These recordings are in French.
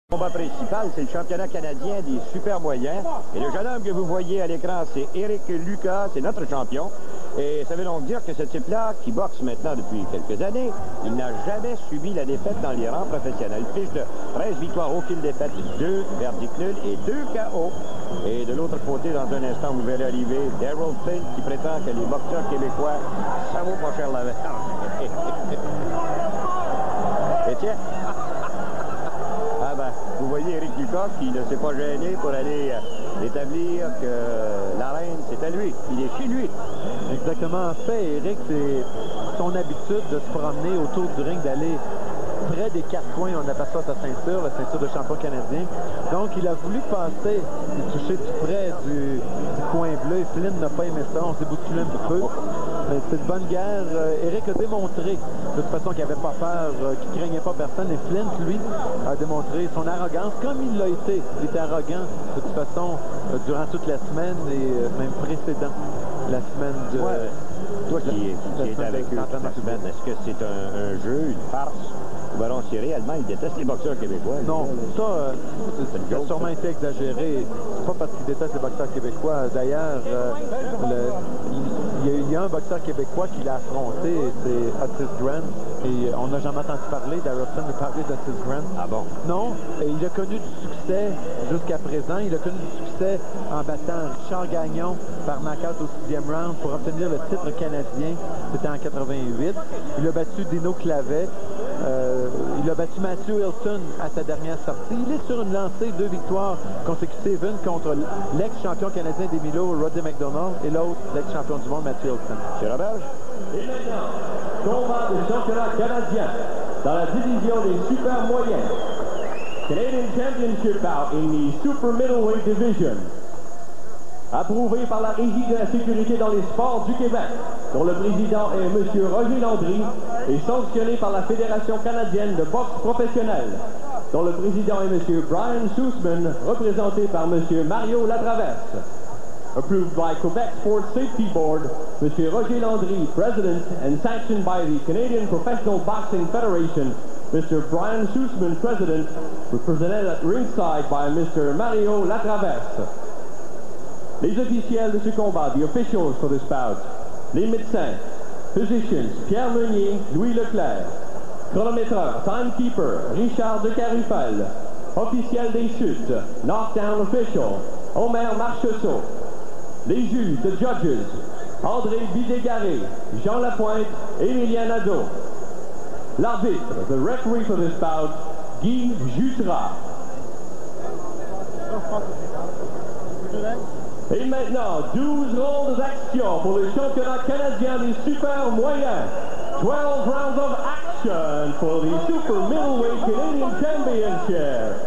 Le combat principal, c'est le championnat canadien des super moyens. Et le jeune homme que vous voyez à l'écran, c'est Eric Lucas, c'est notre champion. Et ça veut donc dire que ce type-là, qui boxe maintenant depuis quelques années, il n'a jamais subi la défaite dans les rangs professionnels. Fiche de 13 victoires, aucune défaite, 2 verdicts nuls et 2 KO. Et de l'autre côté, dans un instant, vous verrez arriver Daryl Flint qui prétend que les boxeurs québécois, ça vaut pas cher la verge. Et tiens, vous voyez Eric Lucas qui ne s'est pas gêné pour aller établir que l'arène, c'est à lui. Il est chez lui. Exactement. En fait, Eric, c'est son habitude de se promener autour du ring, d'aller près des 4 coins. On appelle ça sa ceinture, la ceinture de champion canadien. Donc, il a voulu passer, toucher tout près du coin bleu. Flynn n'a pas aimé ça. On s'est bousculé un petit peu. Mais c'est une bonne guerre. Eric a démontré, de toute façon, qu'il n'avait pas peur, qu'il ne craignait pas personne. Et Flint, lui, a démontré son arrogance, comme il l'a été. Il était arrogant, de toute façon, durant toute la semaine et même précédent la semaine de... Ouais. Toi qui es avec eux toute la semaine, est-ce que c'est un jeu, une farce? Ou alors, si réellement, il déteste les boxeurs québécois? Non, ça a sûrement été exagéré. C'est pas parce qu'il déteste les boxeurs québécois. D'ailleurs, il y a un boxeur québécois qui l'a affronté, c'est Otis Grant. Et on n'a jamais entendu parler, Darrowson nous parler d'Otis Grant. Ah bon? Non, et il a connu du succès jusqu'à présent. Il a connu du succès en battant Richard Gagnon par knockout au 6e round pour obtenir le titre canadien. C'était en 88. Il a battu Dino Clavet. Il a battu Matthew Hilton à sa dernière sortie. Il est sur une lancée, 2 victoires consécutives, une contre l'ex-champion canadien des Milo, Roddy McDonald, et l'autre, l'ex-champion du monde, Matthew Hilton. C'est Robert? Et maintenant, combat du championnat canadien dans la division des super moyens. Canadian Championship bout in the super middleweight division. Approuvé par la Régie de la sécurité dans les sports du Québec, dont le président est M. Roger Landry, et sanctionné par la Fédération canadienne de boxe professionnelle, dont le président est M. Brian Sussman, représenté par M. Mario Latraverse. Approved by Quebec Sports Safety Board, M. Roger Landry, President, and sanctioned by the Canadian Professional Boxing Federation, Mr. Brian Sussman, President, represented at ringside by Mr. Mario Latraverse. Les officiels de ce combat, the officials for this bout, les médecins, physicians, Pierre Meunier, Louis Leclerc, chronométreur, timekeeper, Richard de Carufel, officiel des chutes, knockdown official, Omer Marchessault, les juges, the judges, André Bidégaré, Jean Lapointe, Émilien Nadeau, l'arbitre, the referee for this bout, Guy Jutras. Et maintenant, 12 rondes d'action pour le championnat canadien des super moyens. 12 rounds of action for the super middleweight Canadian Championship.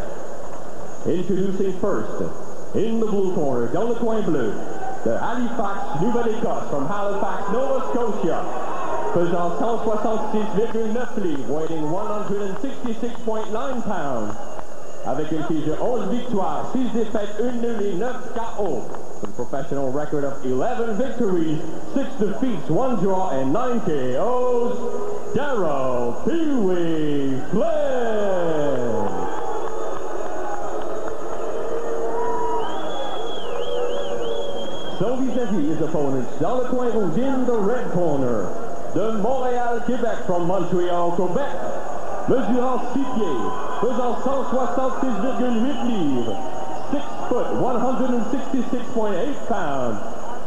Introducing first, in the blue corner, dans le coin bleu, de Halifax, Nouvelle-Écosse, from Halifax, Nova Scotia, pesant 166,9 livres, weighing 166.9 pounds, avec une fiche de 11 victoires, 6 défaites, 1 nulle et 9 KO. With a professional record of 11 victories, 6 defeats, 1 draw, and 9 KOs, Daryl Pee-wee Flynn. Son vis-à-vis his opponents, dans le coin rouge, in the red corner, de Montréal, Québec, from Montreal, Quebec, mesurant 6 pieds, pesant 166,8 livres, 6 foot, 166.8 pounds,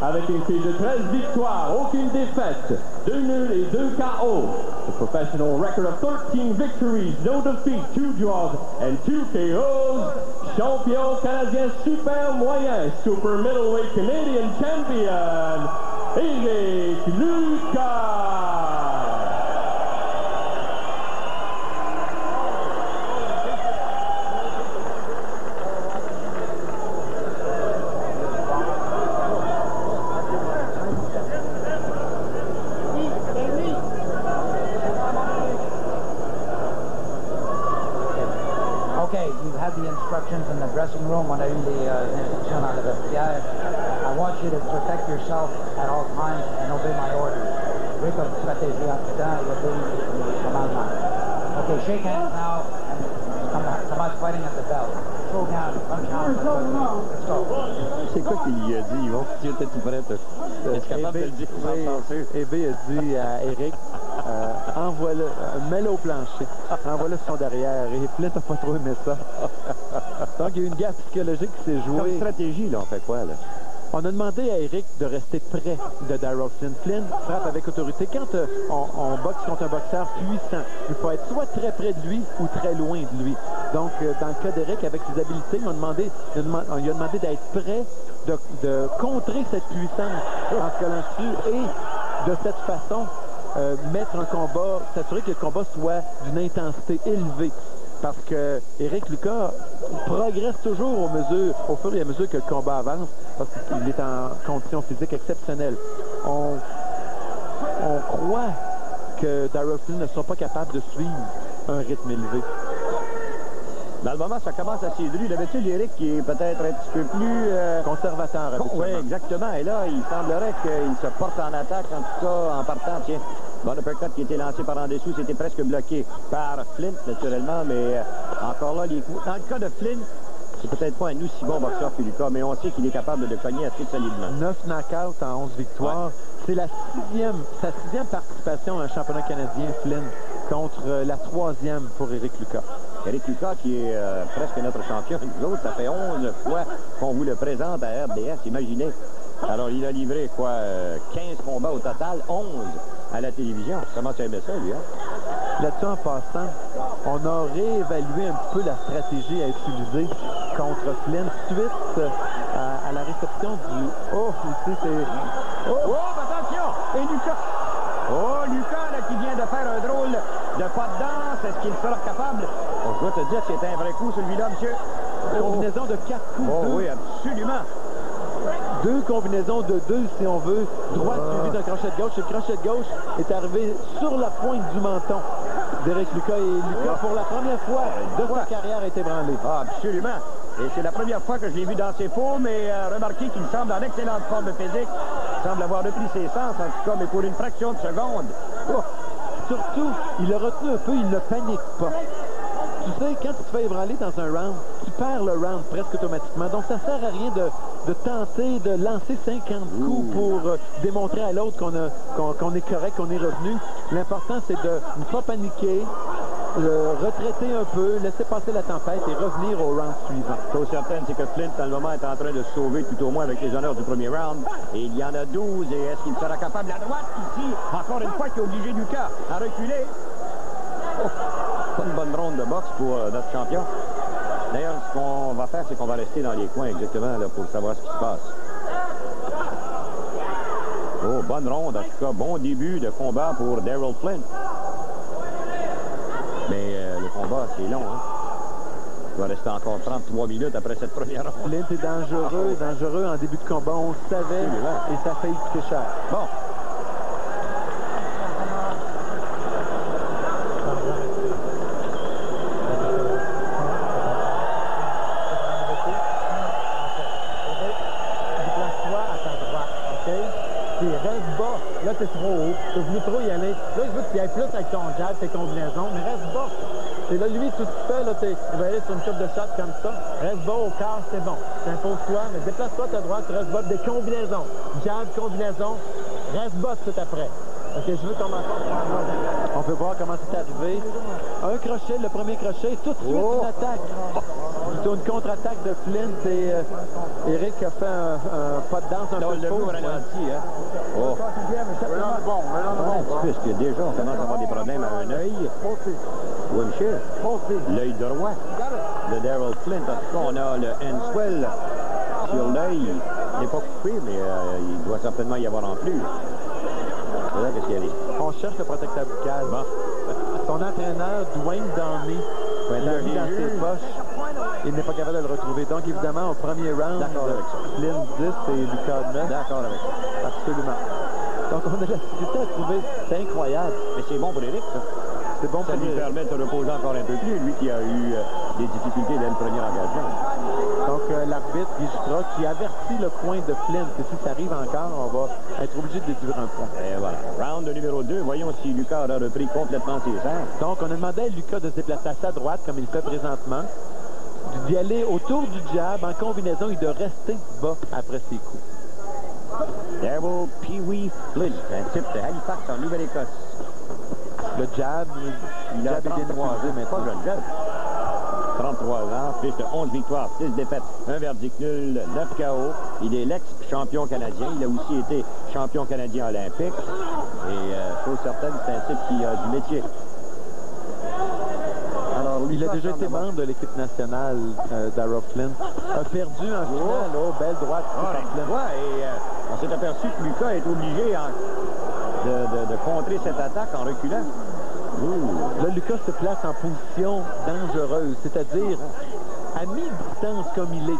avec une fiche de 13 victoires, aucune défaite, 2 nuls et 2 KO. A professional record of 13 victories, no defeat, 2 draws and 2 KOs. Champion canadien super moyen, super middleweight Canadian champion, Eric Lucas. In the dressing room, on a eu les instructions dans le vestiaire. I want you to protect yourself at all times and obey my orders. Oui, comme stratégie en tout temps, obey le commandement. Okay, shake hands now. Somebody's fighting at the bell. Slow down, unchallenged. Let's go. C'est quoi qu'il lui a dit, Yvon? Tu étais tout prêt. Es-tu capable de le dire sans penser? EB a dit à Eric, envoie-le, mets-le au plancher. Envoie-le sur son derrière. Et Flint n'a pas trop aimé ça. Donc, il y a eu une guerre psychologique qui s'est jouée. Comme stratégie, là, on fait quoi, là? On a demandé à Eric de rester près de Darrell Flint. Flint frappe avec autorité. Quand on boxe contre un boxeur puissant, il faut être soit très près de lui ou très loin de lui. Donc, dans le cas d'Eric, avec ses habiletés, on lui a demandé d'être prêt, de contrer cette puissance en se collant dessus et de cette façon, mettre un combat, s'assurer que le combat soit d'une intensité élevée. Parce que Eric Lucas progresse toujours au fur et à mesure que le combat avance, parce qu'il est en condition physique exceptionnelle. On croit que Darrell Flint ne sera pas capable de suivre un rythme élevé. Dans le moment, ça commence à s'édrer. D'habitude, Eric qui est peut-être un petit peu plus... conservateur. Oui, exactement. Et là, il semblerait qu'il se porte en attaque, en tout cas, en partant. Tiens, bon uppercut qui était lancé par en dessous, c'était presque bloqué par Flint, naturellement, mais encore là, les coups... Dans le cas de Flint, c'est peut-être pas un aussi bon boxeur que Lucas, mais on sait qu'il est capable de cogner assez solidement. 9 knockouts en 11 victoires. Ouais. C'est sa sixième participation à un championnat canadien, Flint, contre la 3e pour Eric Lucas. Eric Lucas, qui est presque notre champion, nous autres, ça fait 11 fois qu'on vous le présente à RDS, imaginez. Alors, il a livré, 15 combats au total, 11 à la télévision. Comment tu aimais ça, lui, hein? Là-dessus, en passant, on a réévalué un peu la stratégie à utiliser contre Flint suite à la réception du... Oh, ici, c'est... Oh, attention! Et Lucas! Oh, Lucas, là, qui vient de faire un drôle de pas de danse. Est-ce qu'il sera capable? Je dois te dire que c'est un vrai coup, celui-là, monsieur. Combinaison de 4 coups. Oh, oui, absolument. 2 combinaisons de 2, si on veut. Droite suivie d'un crochet de gauche. Le crochet de gauche est arrivé sur la pointe du menton d'Eric Lucas. Et Lucas, pour la première fois de sa carrière, est ébranlé. Ah, absolument. Et c'est la première fois que je l'ai vu dans ses faux, mais remarquez qu'il semble en excellente forme physique. Il semble avoir repris ses sens, en tout cas, mais pour une fraction de seconde. Oh. Surtout, il a retenu un peu, il ne panique pas. Tu sais, quand tu te fais ébranler dans un round, tu perds le round presque automatiquement. Donc, ça ne sert à rien de tenter de lancer 50 coups pour démontrer à l'autre qu'on est correct, qu'on est revenu. L'important, c'est de ne pas paniquer, retraiter un peu, laisser passer la tempête et revenir au round suivant. Chose certaine, c'est que Flint, dans le moment, est en train de se sauver tout au moins avec les honneurs du premier round. Et il y en a 12. Et est-ce qu'il sera capable, à droite, ici, encore une fois, qui a obligé Lucas à reculer? Oh, pas une bonne ronde de boxe pour notre champion. D'ailleurs, ce qu'on va faire, c'est qu'on va rester dans les coins exactement là, pour savoir ce qui se passe. Oh, bonne ronde, en tout cas, bon début de combat pour Darrell Flint. Mais le combat, c'est long, hein? Il va rester encore 33 minutes après cette première ronde. Flint est dangereux en début de combat, on le savait, et ça a failli coûter cher. Bon. Là, t'es trop haut. T'as voulu trop y aller. Là, je veux que tu ailles plus avec ton jab, tes combinaisons, mais reste bas. Et là, lui, tout seul, là, il va aller sur une coupe de shot comme ça. Reste bas au quart, c'est bon. T'imposes-toi, mais déplace-toi à ta droite, tu restes bas des combinaisons. Jab, combinaison, reste bas tout après. OK, je veux commencer. On peut voir comment c'est arrivé. Un crochet, le premier crochet, tout de suite une attaque. Plutôt une contre-attaque de Flint et Eric a fait un pas de danse un peu faux. Hein? Oh. Puisque déjà, on commence à avoir des problèmes à un œil. Oui, monsieur. L'œil droit de Darrell Flint. En tout cas, on a le Henswell sur l'œil. Il n'est pas coupé, mais il doit certainement y avoir en plus. Là, qu'est-ce qu'il y a? On cherche le protecteur buccal. Bon. Son entraîneur, Dwayne Downey, l'a mis dans ses poches. Il n'est pas capable de le retrouver. Donc, évidemment, au premier round, Flint 10 et Lucas 9. D'accord avec ça. Absolument. Donc, on a la difficulté à trouver. C'est incroyable. Mais c'est bon pour Eric, ça. C'est bon Ça pour lui permet de se reposer encore un peu plus, lui qui a eu des difficultés dès le premier engagement. Donc, l'arbitre, Guy Jutra, qui avertit le coin de Flynn que si ça arrive encore, on va être obligé de déduire un point. Et voilà. Round numéro 2. Voyons si Lucas aura repris complètement ses airs. Donc, on a demandé à Lucas de se déplacer à sa droite, comme il fait présentement, d'y aller autour du jab en combinaison et de rester bas après ses coups. Daryl Pee-wee Flint, un type de Halifax en Nouvelle-Écosse. Le jab, Il a 33 ans, mais pas jeune jab. 33 ans, plus de 11 victoires, 6 défaites, un verdict nul, 9 KO. Il est l'ex-champion canadien. Il a aussi été champion canadien olympique. Et chose certaine, c'est un type qui a du métier. Alors, il a déjà été membre de l'équipe nationale Daryl Flint. A perdu en finale. Oh, belle droite. Et on s'est aperçu que Lucas est obligé de contrer cette attaque en reculant. Là, Lucas se place en position dangereuse, c'est-à-dire à mi-distance comme il est.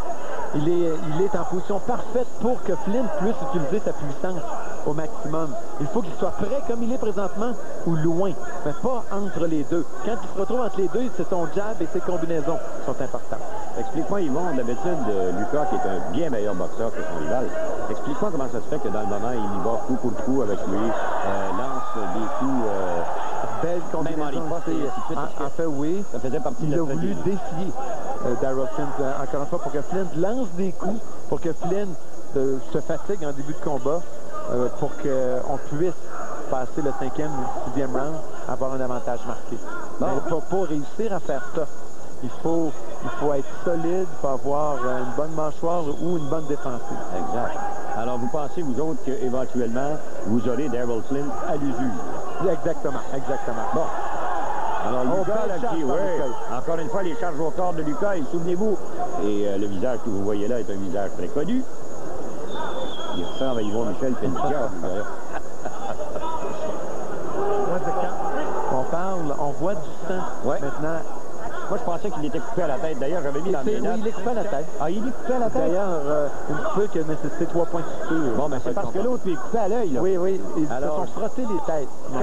Il est en position parfaite pour que Flynn puisse utiliser sa puissance au maximum. Il faut qu'il soit prêt comme il est présentement ou loin, mais pas entre les deux. Quand il se retrouve entre les deux, c'est son jab et ses combinaisons qui sont importantes. Explique-moi, Yvon, d'habitude, Lucas, qui est un bien meilleur boxeur que son rival, explique-moi comment ça se fait que dans le moment, il y va coup pour coup avec lui, lance des coups... Belle combinaison. En fait, oui. Ça faisait partie il de a voulu défier Daryl Flint, encore une fois, pour que Flint lance des coups, pour que Flint se fatigue en début de combat, pour qu'on puisse passer le 5e ou 6e round, avoir un avantage marqué. Bon. Mais pour réussir à faire ça, il faut être solide, il faut avoir une bonne mâchoire ou une bonne défensive. Exact. Alors, vous pensez, vous autres, qu'éventuellement, vous aurez Daryl Flint à l'usure? Exactement. Bon. Alors, Lucas, là, qui, encore une fois, les charges au corps de Lucas, et souvenez-vous, et le visage que vous voyez là est un visage très connu. Il ressemble à Yvon Michel Pendica. On voit du sang maintenant. Moi, je pensais qu'il était coupé à la tête. D'ailleurs, j'avais mis dans mes notes. Oui, il est coupé à la tête. Ah, il est coupé à la tête? D'ailleurs, une coupure qui a nécessité 3 points de suture. Bon, mais c'est parce que l'autre lui est coupé à l'œil, là. Oui. Ils Alors, se sont frottés les têtes. Quand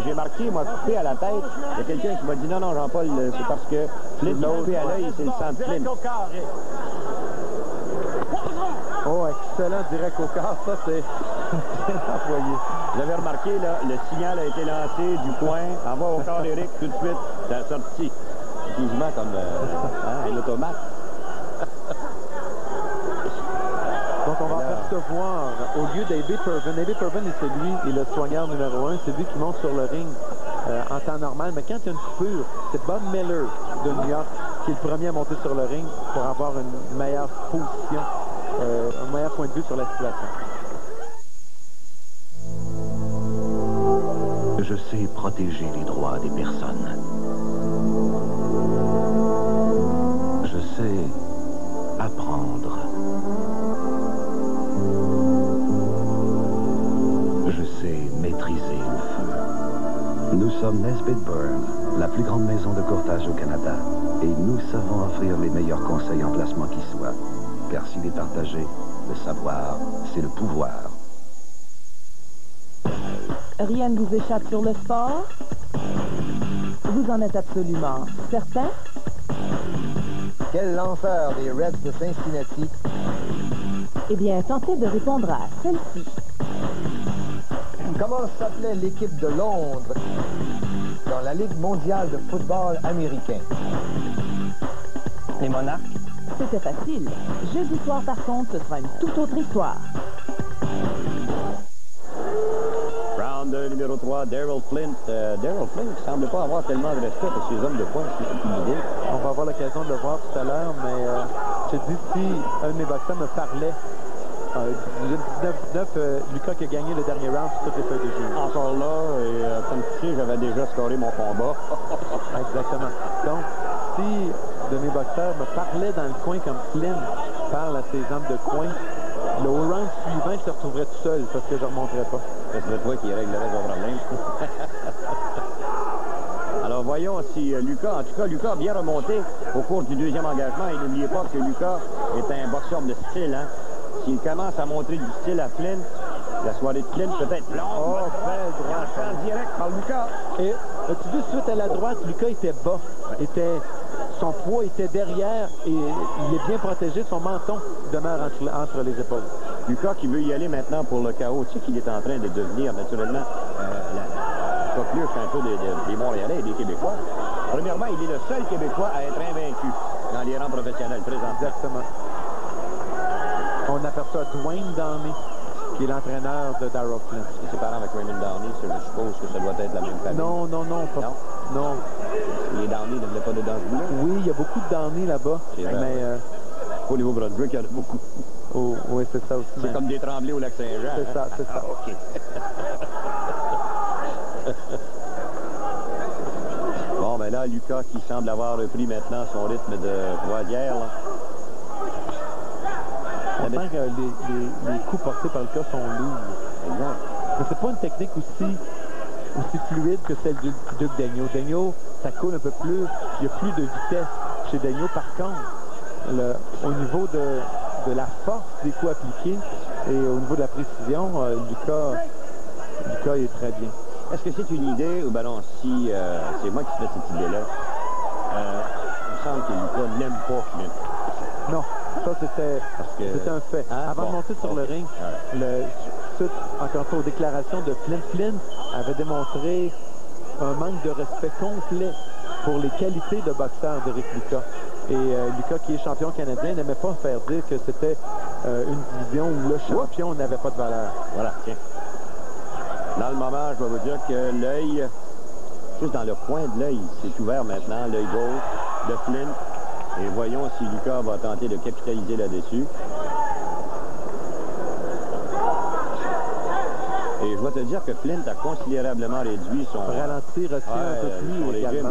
j'ai marqué, moi, coupé à la tête, il y a quelqu'un qui m'a dit non, Jean-Paul, c'est parce que Flint est coupé à l'œil et c'est le sang de Flint. Oh, excellent, direct au corps. Ça, c'est bien envoyé. Vous avez remarqué, là, le signal a été lancé du coin. Envoie au corps d'Éric tout de suite. Ça a sorti. Quasiment comme un automate. Donc, on va apercevoir, au lieu d'Abbey Purven, Abbey Purven, c'est lui, il est le soigneur numéro 1. C'est lui qui monte sur le ring en temps normal. Mais quand il y a une coupure, c'est Bob Miller de New York qui est le premier à monter sur le ring pour avoir une meilleure position, un meilleur point de vue sur la situation. Je sais protéger les droits des personnes. Je sais apprendre. Je sais maîtriser le feu. Nous sommes Nesbitt Burns, la plus grande maison de courtage au Canada. Et nous savons offrir les meilleurs conseils en placement qui soient. Car s'il est partagé, le savoir, c'est le pouvoir. Rien ne vous échappe sur le sport? Vous en êtes absolument certain? Quel lanceur des Reds de Cincinnati? Eh bien, tentez de répondre à celle-ci. Comment s'appelait l'équipe de Londres dans la Ligue mondiale de football américain? Les Monarques? C'était facile. Jeudi soir, par contre, ce sera une toute autre histoire. Round numéro 3, Daryl Flint. Daryl Flint ne semble pas avoir tellement de respect pour ses hommes de poing, si c'est une idée. On va avoir l'occasion de le voir tout à l'heure, mais je te dis, si un de mes boxeurs me parlait du 19 Lucas qui a gagné le dernier round sur toutes les feuilles de jeu. Encore là, et comme tu sais, j'avais déjà scoré mon combat. Exactement. Donc, si de mes boxeurs me parlait dans le coin comme Flynn parle à ses hommes de coin, le round suivant, je se retrouverais tout seul parce que je ne remonterais pas. Ce serait toi qui réglerais ton problème. Alors voyons si Lucas, en tout cas, Lucas a bien remonté au cours du deuxième engagement. Et n'oubliez pas que Lucas est un boxeur de style. Hein? S'il commence à montrer du style à Flynn, la soirée de Flynn peut être longue. Oh, belle droite. En direct par Lucas. Et As-tu vu, suite à la droite, Lucas était bas. Son poids était derrière et il est bien protégé. Son menton demeure entre les épaules. Lucas qui veut y aller maintenant pour le chaos. Tu sais qu'il est en train de devenir naturellement la coqueluche un peu des Montréalais et des Québécois. Premièrement, il est le seul Québécois à être invaincu dans les rangs professionnels présents. Exactement. On aperçoit Dwayne Downey, qui est l'entraîneur de Darryl Flint. Est-ce que c'est parent avec Raymond Downey? Je suppose que ça doit être la même famille. Non, pas. Non. Les Downey ne voulaient pas de dans ce bout-là? Oui, il y a beaucoup de Downey là-bas. Mais au Nouveau-Brunswick, il y en a beaucoup. Oh, oui, c'est ça aussi. C'est comme des Tremblés au Lac-Saint-Jean. C'est ça, c'est ça. OK. Bon, ben là, Lucas qui semble avoir repris maintenant son rythme de croisière. Là. On sent que les coups portés par Lucas sont lourds. Exact. Mais c'est pas une technique aussi fluide que celle du Duc Daigneault. Daigneault, ça coule un peu plus. Il n'y a plus de vitesse chez Daigneault. Par contre, au niveau de la force des coups appliqués et au niveau de la précision, Lucas est très bien. Est-ce que c'est une idée ou ben non, si c'est moi qui fais cette idée-là, il me semble que Lucas n'aime pas Flint. Non, ça c'était un fait. Avant de monter sur le ring, suite encore une fois aux déclarations de Flint, Flint avait démontré un manque de respect complet pour les qualités de boxeur d'Éric Lucas. Et Lucas, qui est champion canadien, n'aimait pas faire dire que c'était une division où le champion n'avait pas de valeur. Voilà, tiens. Dans le moment, je vais vous dire que l'œil, juste dans le coin de l'œil, c'est ouvert maintenant, l'œil gauche de Flint. Et voyons si Lucas va tenter de capitaliser là-dessus. Et je dois te dire que Flint a considérablement réduit son... Ralentir aussi un peu plus également.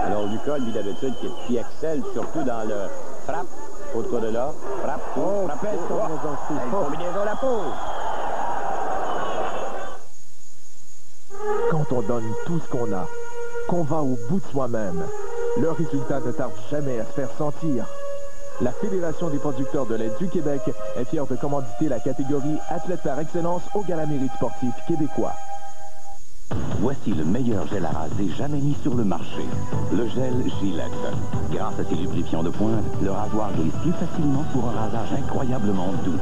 Alors Lucas, lui d'habitude, qui excelle surtout dans le frappe, autour de là, frappe, combinaison la pause. Quand on donne tout ce qu'on a, qu'on va au bout de soi-même, le résultat ne tarde jamais à se faire sentir. La Fédération des producteurs de lait du Québec est fière de commanditer la catégorie Athlète par excellence au Gala Mérite sportif québécois. Voici le meilleur gel à raser jamais mis sur le marché. Le gel Gillette. Grâce à ses lubrifiants de pointe, le rasoir glisse plus facilement pour un rasage incroyablement doux.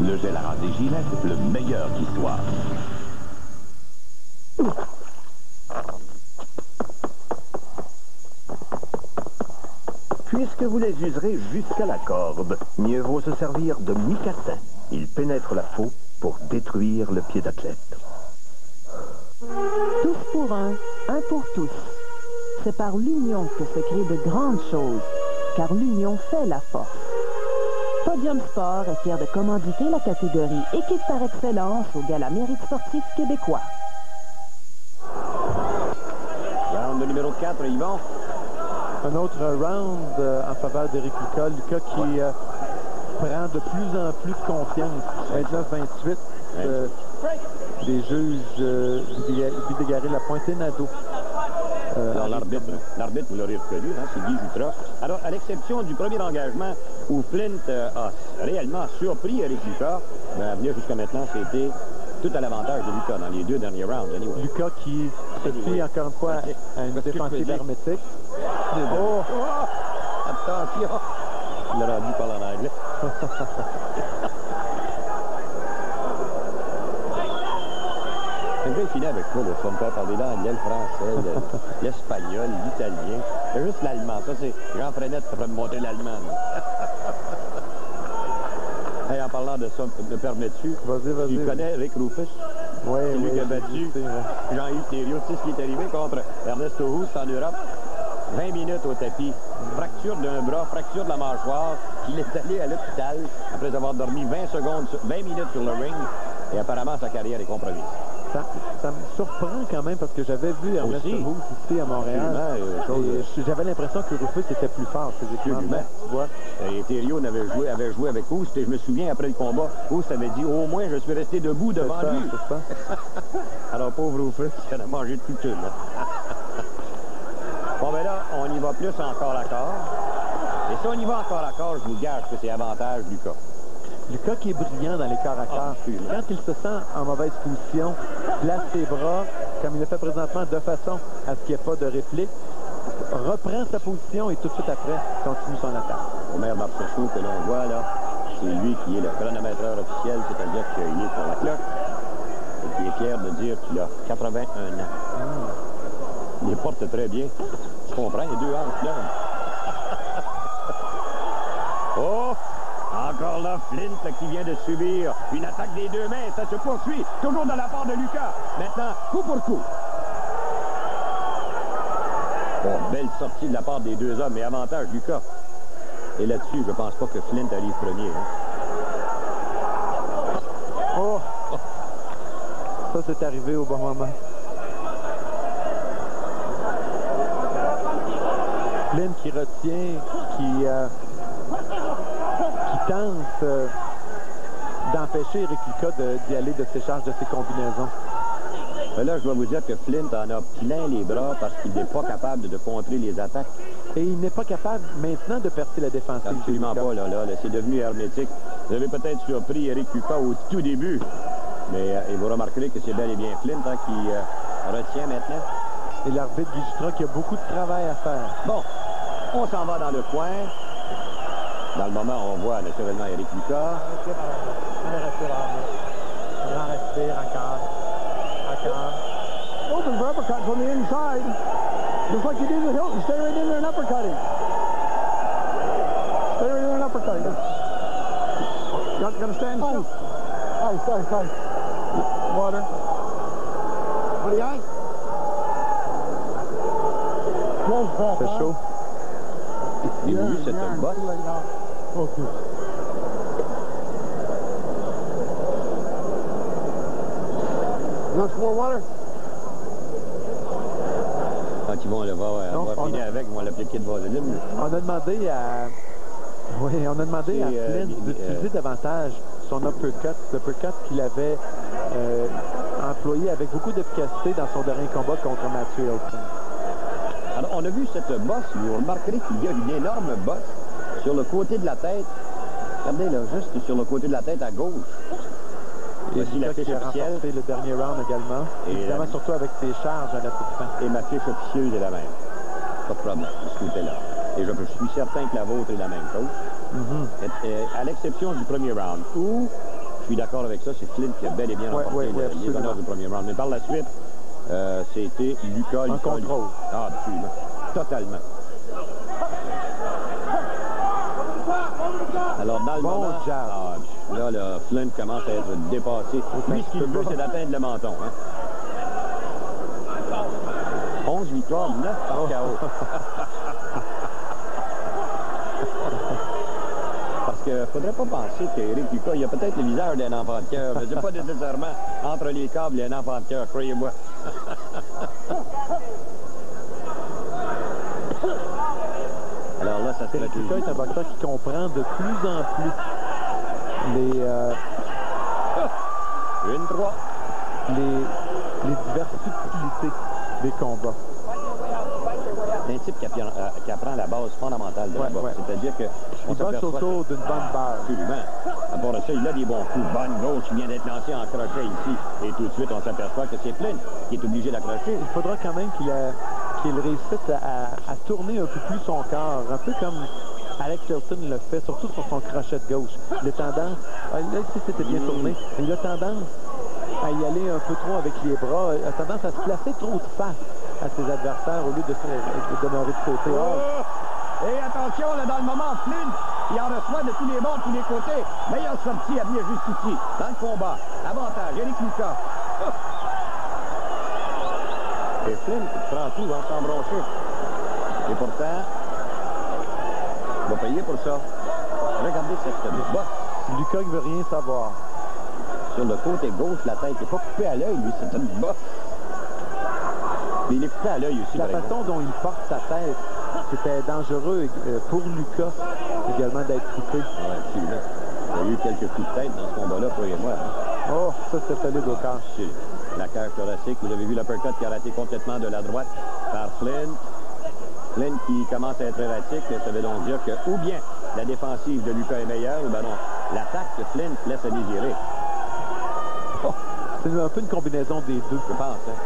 Le gel à raser Gillette, le meilleur qui soit. Puisque vous les userez jusqu'à la corde, mieux vaut se servir de micatin. Il pénètre la peau pour détruire le pied d'athlète. Tous pour un pour tous. C'est par l'union que se créent de grandes choses, car l'union fait la force. Podium Sport est fier de commanditer la catégorie Équipe par excellence au Gala Mérite sportif québécois. Round numéro 4, Yvon. Un autre round en faveur d'Éric Lucas. Lucas qui prend de plus en plus de confiance. 29-28. Les juges Vidégaré la pointe Nado. Alors l'arbitre, vous l'aurez reconnu, hein, c'est Guy Jutra. Alors, à l'exception du premier engagement où Flint a réellement surpris Éric Lucas, à venir jusqu'à maintenant, c'était tout à l'avantage de Lucas dans les deux derniers rounds. Anyway. Lucas qui se fie encore une fois à une défensive hermétique. Oh! Attention! Il l'a rendu par en anglais. Il finit avec quoi, le fun? On peut parler l'anglais, le français, l'espagnol, l'italien. C'est juste l'allemand. Ça, c'est Jean Frenette qui pourrait me montrer l'allemand. Hey, en parlant de ça, me permets-tu? Vas-y. Tu connais Rick Rufus? Oui, c'est lui qui a battu Jean-Yves Thériault. Tu sais ce qui est arrivé contre Ernesto Hoost en Europe? 20 minutes au tapis. Fracture d'un bras, fracture de la mâchoire. Il est allé à l'hôpital après avoir dormi 20 minutes sur le ring. Et apparemment, sa carrière est compromise. Ça me surprend quand même parce que j'avais vu Ernesto Hoost ici à Montréal. J'avais l'impression que Rufus était plus fort physiquement. Tu vois. Et Thériault avait joué avec Hoost et je me souviens après le combat, Hoost avait dit au moins je suis resté debout devant lui. C'est ça. Alors pauvre Rufus, il en a mangé toute une. Bon ben là, on y va plus encore à corps. Et si on y va encore à corps, je vous gage que c'est avantage Lucas. Lucas qui est brillant dans les corps à corps. Quand il se sent en mauvaise position, place ses bras, comme il le fait présentement, de façon à ce qu'il n'y ait pas de réplique, reprend sa position et tout de suite après, continue son attaque. Omer Marchessault que l'on voit là, c'est lui qui est le chronométreur officiel, c'est-à-dire qu'il est sur la cloche et qui est fier de dire qu'il a 81 ans. Il les porte très bien. Tu comprends, les deux hanches là. Oh! Encore là, Flint qui vient de subir une attaque des deux mains. Ça se poursuit, toujours de la part de Lucas. Maintenant, coup pour coup. Bon, belle sortie de la part des deux hommes, mais avantage Lucas. Et là-dessus, je pense pas que Flint arrive premier. Hein. Oh! Ça, c'est arrivé au bon moment. Flint qui retient, qui tente d'empêcher Eric Lucas d'y aller de ses charges, de ses combinaisons. Mais là, je dois vous dire que Flint en a plein les bras parce qu'il n'est pas capable de contrer les attaques. Et il n'est pas capable maintenant de percer la défensive. Absolument pas, là, c'est devenu hermétique. Vous avez peut-être surpris Eric Lucas au tout début, mais et vous remarquerez que c'est bel et bien Flint qui retient maintenant. Et l'arbitre Vigitra qui a beaucoup de travail à faire. Bon, on s'en va dans le coin. Dans le moment, on voit naturellement Eric Lucas. Grand respire encore. Open for uppercut from the inside. Just like you did with Hilton. Stay right in there and uppercut him. Stay right in there and uppercut him. Got to stand still. Ice. Water. What do you like? C'est chaud. Avez-vous vu cette bosse? Okay. Want some more water? Quand ils vont le voir, on va finir avec, ils vont l'appliquer de vaseline. On a demandé à Flynn d'utiliser davantage son uppercut, l'uppercut qu'il avait employé avec beaucoup d'efficacité dans son dernier combat contre Matthew Hilton. Alors, on a vu cette bosse, vous remarquerez qu'il y a une énorme bosse sur le côté de la tête. Regardez là, juste sur le côté de la tête à gauche. Voici la fiche officielle. Le dernier round également. Et évidemment, surtout avec ses charges à la toute fin. Et ma fiche officieuse est la même. Pas de problème, de ce côté-là. Et je suis certain que la vôtre est la même chose. À l'exception du premier round, où, je suis d'accord avec ça, c'est Flint qui a bel et bien remporté les honneurs du premier round. Mais par la suite, c'était Lucas. En contrôle. Ah, absolument. Totalement. Alors, dans le moment, là, Flint commence à être dépassé. Lui, ce qu'il veut, c'est d'atteindre le menton. Hein. 11 victoires, 9 par KO. Parce qu'il ne faudrait pas penser qu'Éric Lucas, il a peut-être le visage d'un enfant de cœur. Mais c'est pas nécessairement entre les câbles et un enfant de cœur, croyez-moi. Alors là, ça serait Lucas est un boxeur qui comprend de plus en plus les diverses subtilités des combats. C'est un type qui apprend la base fondamentale de la boxe. C'est-à-dire que il boxe autour d'une bonne base. Absolument. À part ça, il a des bons coups. Bonne gauche qui vient d'être lancée en crochet ici. Et tout de suite, on s'aperçoit que c'est Flint qui est obligé d'accrocher. Il faudra quand même qu'il réussisse à tourner un peu plus son corps. Un peu comme Alex Hilton le fait, surtout sur son crochet de gauche. Il a tendance, là ici c'était bien tourné, mais il a tendance à y aller un peu trop avec les bras. Il a tendance à se placer trop de face à ses adversaires au lieu de demeurer de côté. Et attention, là, dans le moment, Flint, il en reçoit de tous les bords, de tous les côtés. Meilleure sortie à venir juste ici, dans le combat. Avantage, Eric Lucas. Et Flint prend tout, va s'embroncher. Et pourtant, il va payer pour ça. Regardez cette bosse. Lucas ne veut rien savoir. Sur le côté gauche, la tête n'est pas coupée à l'œil, lui, c'est une bosse. Mais il est coupé à l'œil aussi. La façon dont il porte sa tête, c'était dangereux pour Lucas également d'être coupé. Oui, absolument. Il y a eu quelques coups de tête dans ce combat-là, croyez-moi. Hein. Oh, ça c'est solide au corps. La cage thoracique, vous avez vu l'uppercut qui a raté complètement de la droite par Flint. Flint qui commence à être erratique, ça veut donc dire que ou bien la défensive de Lucas est meilleure, ou ben non, l'attaque de Flint laisse à désirer. Oh, c'est un peu une combinaison des deux. Je pense, hein.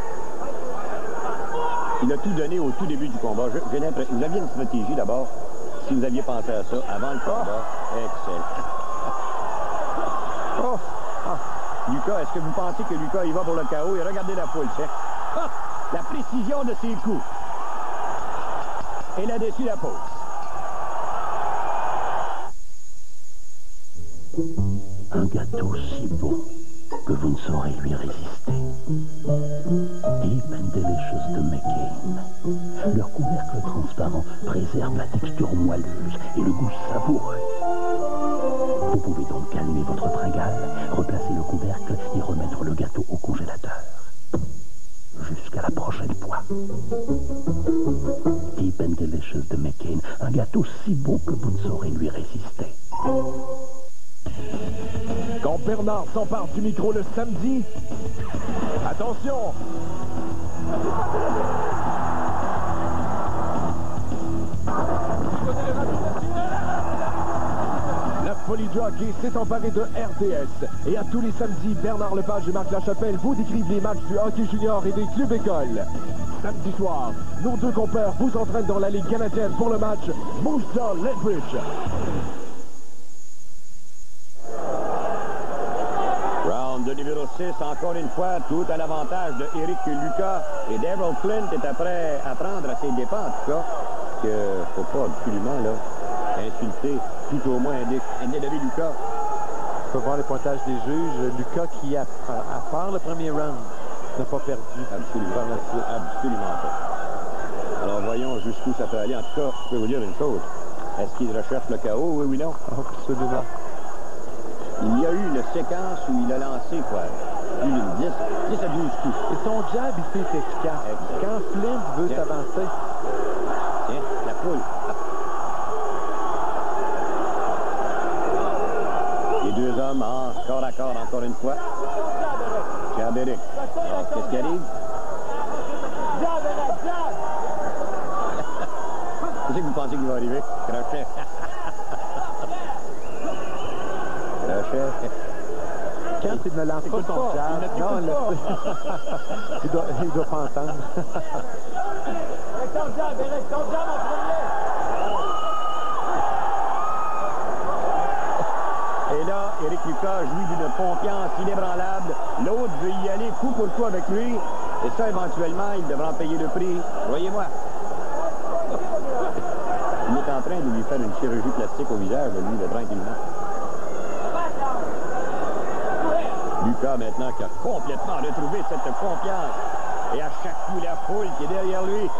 Il a tout donné au tout début du combat. Vous aviez une stratégie d'abord, si vous aviez pensé à ça avant le combat. Excellent. Oh. Ah. Lucas, est-ce que vous pensez que Lucas, il va pour le KO? Et regardez la foule, c'est la précision de ses coups. Et là-dessus, la pause. Un gâteau si bon que vous ne saurez lui résister. Deep and Delicious de McCain. Leur couvercle transparent préserve la texture moelleuse et le goût savoureux. Vous pouvez donc calmer votre fringale, replacer le couvercle et remettre le gâteau au congélateur. Jusqu'à la prochaine fois. Deep and Delicious de McCain. Un gâteau si bon que vous ne saurez lui résister. Quand Bernard s'empare du micro le samedi, attention! La Folie du hockey s'est emparée de RDS. Et à tous les samedis, Bernard Lepage et Marc Lachapelle vous décrivent les matchs du hockey junior et des clubs écoles. Samedi soir, nos deux compères vous entraînent dans la Ligue canadienne pour le match Moose Jaw Lethbridge. De numéro 6, encore une fois, tout à l'avantage de Eric Lucas. Et Daryl Flint est prêt à prendre à ses dépens, en tout cas, qu'il ne faut pas absolument là, insulter tout au moins un élevé Lucas. On peut voir les pointages des juges. Lucas qui, à part le premier round, n'a pas perdu. Absolument. Par la suite. Absolument pas. Alors voyons jusqu'où ça peut aller. En tout cas, je peux vous dire une chose. Est-ce qu'il recherche le KO, oui ou non? Absolument. Il y a eu une séquence où il a lancé, quoi, plus d'une 10 à 12 coups. Et son jab, il fait efficace. Quand Flint veut s'avancer. Tiens, la poule. Les deux hommes en corps à corps, encore une fois. Jab Eric. Alors, qu'est-ce qui arrive? Qu'est-ce que vous pensez qu'il va arriver? Crochet. Quand il ne lance pas son jab, non, il doit pas entendre. Et là, Eric Lucas jouit d'une confiance inébranlable. L'autre veut y aller coup pour coup avec lui. Et ça, éventuellement, il devra en payer le prix. Voyez-moi. Il est en train de lui faire une chirurgie plastique au visage, lui, de tranquillement. Lucas, maintenant, qui a complètement retrouvé cette confiance. Et à chaque coup, la foule qui est derrière lui.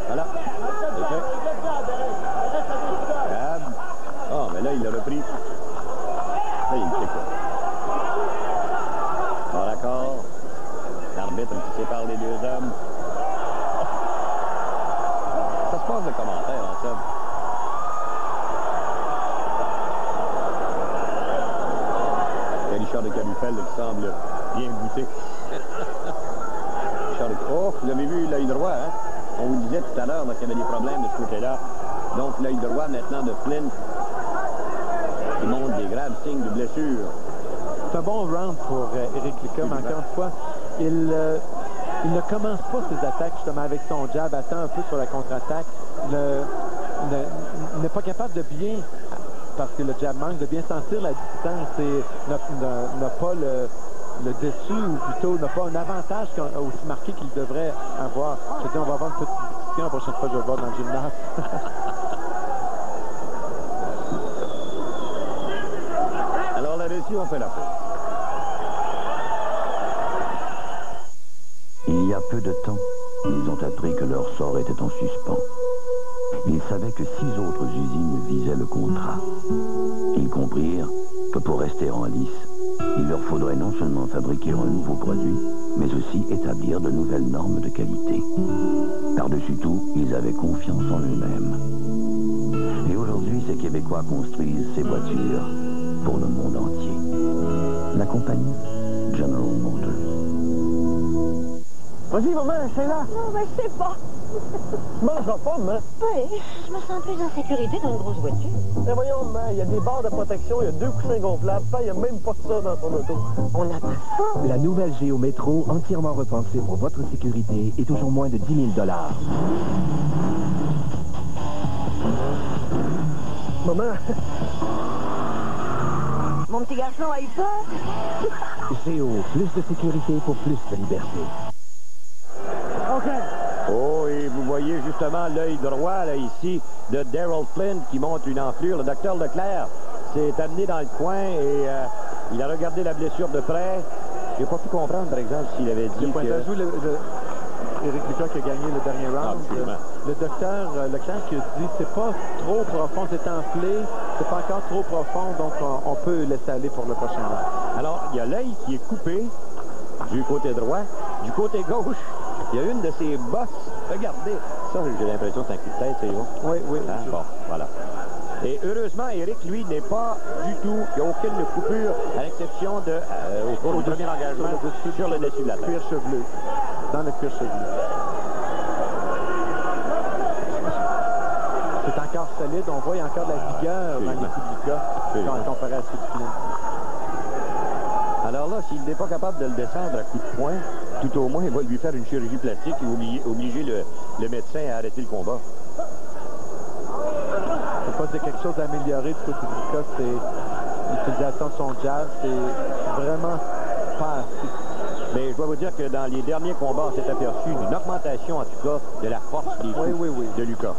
Voilà. Oh, mais là, il l'a repris. Là, il fait quoi? Corps à corps. L'arbitre qui sépare les deux hommes. Ça se passe de commentaires, en somme. Il y a Richard de Cabufel qui semble bien goûté. Oh, vous avez vu l'œil droit, hein? On vous disait tout à l'heure qu'il y avait des problèmes de ce côté-là. Donc, l'œil droit maintenant de Flint qui montre des graves signes de blessure. C'est un bon round pour Eric Lucas, mais encore une fois, il ne commence pas ses attaques justement avec son jab, attend un peu sur la contre-attaque, n'est pas capable de bien, parce que le jab manque, de bien sentir la distance et n'a pas le dessus, ou plutôt n'a pas un avantage aussi marqué qu'il devrait avoir. Je dis, on va avoir une petite discussion la prochaine fois que je vais le voir dans le gymnase. Alors là-dessus, on fait la pause. Il y a peu de temps, ils ont appris que leur sort était en suspens. Ils savaient que 6 autres usines visaient le contrat. Ils comprirent que pour rester en lice, il leur faudrait non seulement fabriquer un nouveau produit, mais aussi établir de nouvelles normes de qualité. Car Par-dessus tout, ils avaient confiance en eux-mêmes. Et aujourd'hui, ces Québécois construisent ces voitures pour le monde entier. La compagnie General Motors. Vas-y, maman, essaie-la. Non, mais je sais pas. Tu mangeras pas, maman. Oui, je me sens plus en sécurité dans une grosse voiture. Mais voyons, maman, il y a des barres de protection, il y a 2 coussins gonflables, il n'y a même pas de ça dans ton auto. On n'a pas ça. La nouvelle Géo Métro, entièrement repensée pour votre sécurité, est toujours moins de 10 000 $. Maman. Mon petit garçon a eu peur. Géo, plus de sécurité pour plus de liberté. OK. Oh, et vous voyez justement l'œil droit, là, ici, de Daryl Flynn qui montre une enflure. Le docteur Leclerc s'est amené dans le coin et il a regardé la blessure de près. J'ai pas pu comprendre, par exemple, s'il avait dit que... Éric Lucas qui a gagné le dernier round. Le docteur Leclerc qui a dit c'est pas trop profond, c'est enflé, c'est pas encore trop profond, donc on peut laisser aller pour le prochain round. Alors, il y a l'œil qui est coupé du côté droit. Du côté gauche, il y a une de ses bosses. Regardez, ça, j'ai l'impression que c'est un coup de tête, c'est bon? Oui, oui. Hein? Bon, voilà. Et heureusement, Éric, lui, n'est pas du tout, il n'y a aucune coupure, à l'exception de, au cours du premier engagement, sur le dessus de la tête. Cuir chevelu. Dans le cuir chevelu. C'est encore solide, on voit encore de la vigueur dans les coups de Lucas comparé à ceux de Flynn. Alors là, s'il n'est pas capable de le descendre à coups de poing, tout au moins, il va lui faire une chirurgie plastique et obliger le médecin à arrêter le combat. Je ne peux pas dire quelque chose d'améliorer du côté de Lucas, c'est l'utilisation de son jab, c'est vraiment pas assez. Mais je dois vous dire que dans les derniers combats, on s'est aperçu d'une augmentation, en tout cas, de la force des coups de Lucas.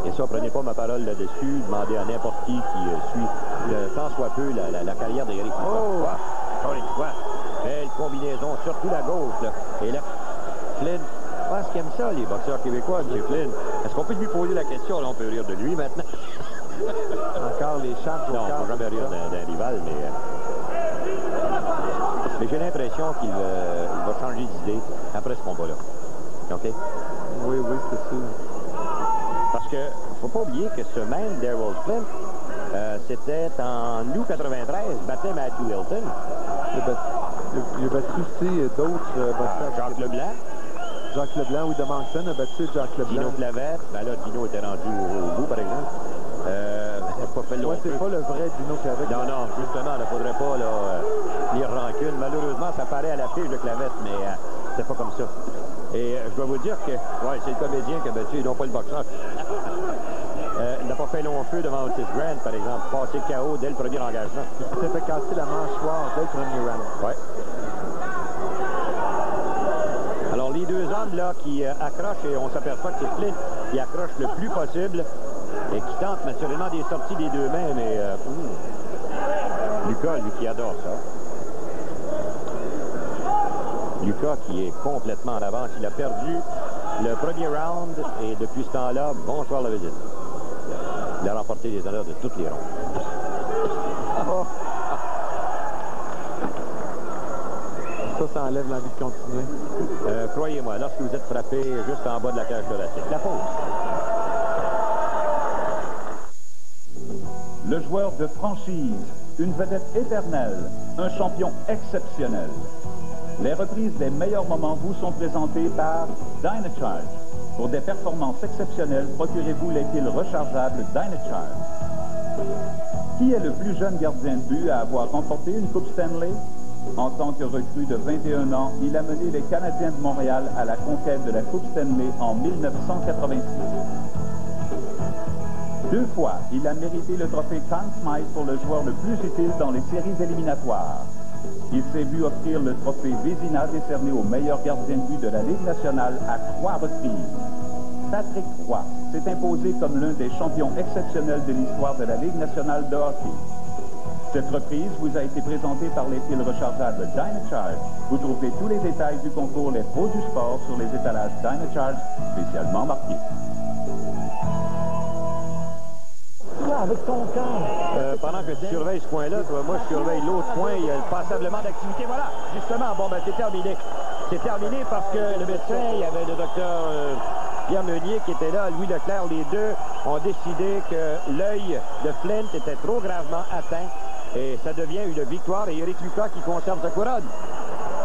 Et ça, prenez pas ma parole là-dessus, demandez à n'importe qui suit tant soit peu la carrière d'Éric Lucas. Oh! Encore une fois, belle combinaison, surtout la gauche. Là. Et là, Flynn, je pense qu'il aime ça, les boxeurs québécois, M. Flynn. Est-ce qu'on peut lui poser la question? Là, on peut rire de lui maintenant. Encore les charges. Non, on ne peut jamais rire d'un rival, mais j'ai l'impression qu'il va changer d'idée après ce combat-là. OK? Oui, oui, c'est sûr. Parce que faut pas oublier que ce même Daryl Flynn, c'était en août 93, battait Matthew Hilton. Il a battu aussi d'autres boxeurs. Jacques Leblanc. Jacques Leblanc, oui, de Moncton a battu Jacques Leblanc. Dino Clavette. Ben là, Dino était rendu au bout, par exemple. Moi, c'est pas le vrai Dino Clavette. Non, non, justement, il ne faudrait pas lire rancune. Malheureusement, ça paraît à la fiche de Clavette, mais c'est pas comme ça. Et je dois vous dire que c'est le comédien qui a battu, et non pas le boxeur. Il n'a pas fait long feu devant Otis Grant, par exemple, passé KO dès le premier engagement. Il s'est fait casser la mâchoire dès le premier round. Oui. Alors, les deux hommes là qui accrochent, et on s'aperçoit que c'est Flynn qui accroche le plus possible et qui tente naturellement des sorties des deux mains, mais Lucas, lui, qui adore ça. Lucas qui est complètement en avance. Il a perdu le premier round et depuis ce temps-là, bonsoir la visite. Il a remporté les honneurs de toutes les rondes. Oh. Ça enlève l'envie de continuer. Croyez-moi, lorsque vous êtes frappé juste en bas de la cage thoracique. La pause. Le joueur de franchise, une vedette éternelle, un champion exceptionnel. Les reprises des meilleurs moments vous sont présentées par Dynacharge. Pour des performances exceptionnelles, procurez-vous les piles rechargeables Dynacharge. Qui est le plus jeune gardien de but à avoir remporté une Coupe Stanley? En tant que recrue de 21 ans, il a mené les Canadiens de Montréal à la conquête de la Coupe Stanley en 1986. 2 fois, il a mérité le trophée Conn Smythe pour le joueur le plus utile dans les séries éliminatoires. Il s'est vu offrir le trophée Vézina décerné au meilleur gardien de but de la Ligue nationale à 3 reprises. Patrick Roy s'est imposé comme l'un des champions exceptionnels de l'histoire de la Ligue nationale de hockey. Cette reprise vous a été présentée par les piles rechargeables Dynacharge. Vous trouverez tous les détails du concours Les Pros du Sport sur les étalages Dynacharge spécialement marqués. Avec ton camp. Pendant que tu surveilles ce coin-là, moi je surveille l'autre coin, il y a passablement d'activité. Voilà, justement, bon ben c'est terminé. C'est terminé parce que le médecin, il y avait le docteur Pierre Meunier qui était là, Louis Leclerc, les deux ont décidé que l'œil de Flint était trop gravement atteint et ça devient une victoire et Éric Lucas qui conserve sa couronne.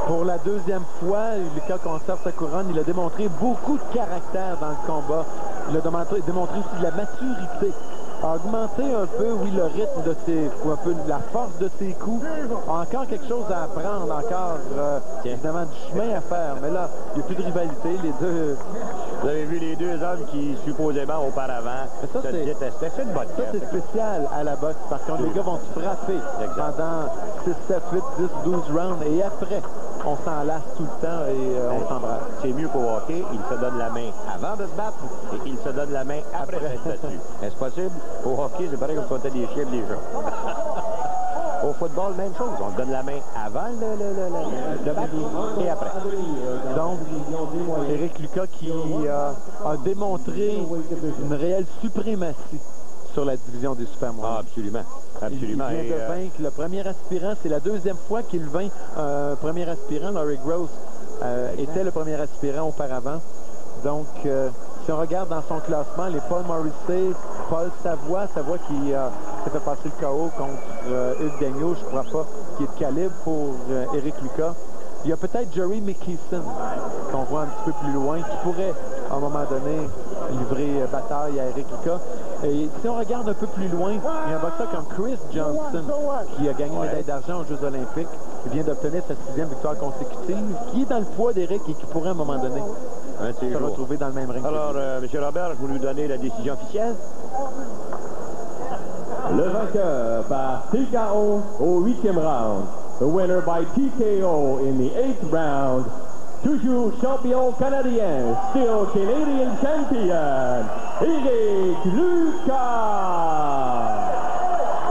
Pour la deuxième fois, Lucas conserve sa couronne. Il a démontré beaucoup de caractère dans le combat. Il a démontré aussi de la maturité. A augmenté un peu, oui, le rythme de ses coups, un peu la force de ses coups. Encore quelque chose à apprendre, encore évidemment du chemin à faire. Mais là, il n'y a plus de rivalité. Les deux... Vous avez vu les deux hommes qui, supposément, auparavant, se détestaient. C'est une bonne Ça, c'est spécial à la boxe. Par contre, les gars vont se frapper pendant 6, 7, 8, 10, 12 rounds. Et après, on s'enlace tout le temps et on s'embrasse. C'est mieux qu'au hockey. Il se donne la main avant de se battre et il se donne la main après d'être battu. Est-ce possible? Au hockey, c'est pareil comme quand on des chiens et des gens. Au football, même chose. On donne la main avant le match et après. Donc, Éric Lucas qui a démontré une réelle suprématie sur la division des super moyens. Ah, absolument. Absolument. Il vient de vaincre le premier aspirant. C'est la deuxième fois qu'il vainc un premier aspirant. Laurie Gross était le premier aspirant auparavant. Donc, si on regarde dans son classement, les Paul Morrissey, Paul Savoie qui s'est fait passer le KO contre Hugues Daigneault, je ne crois pas, qui est de calibre pour Éric Lucas. Il y a peut-être Jerry McKeeson, qu'on voit un petit peu plus loin, qui pourrait, à un moment donné, livrer bataille à Éric Lucas. Et si on regarde un peu plus loin, il y a un boxeur comme Chris Johnson, qui a gagné une médaille d'argent aux Jeux Olympiques. Il vient d'obtenir sa 6e victoire consécutive, qui est dans le poids d'Éric et qui pourrait, à un moment donné, se retrouver dans le même ring. Alors, M. Robert, je vais nous donner la décision officielle. Le vainqueur par TKO au 8e round. The winner by TKO in the 8th round. Toujours champion canadien, still Canadian champion, Éric Lucas.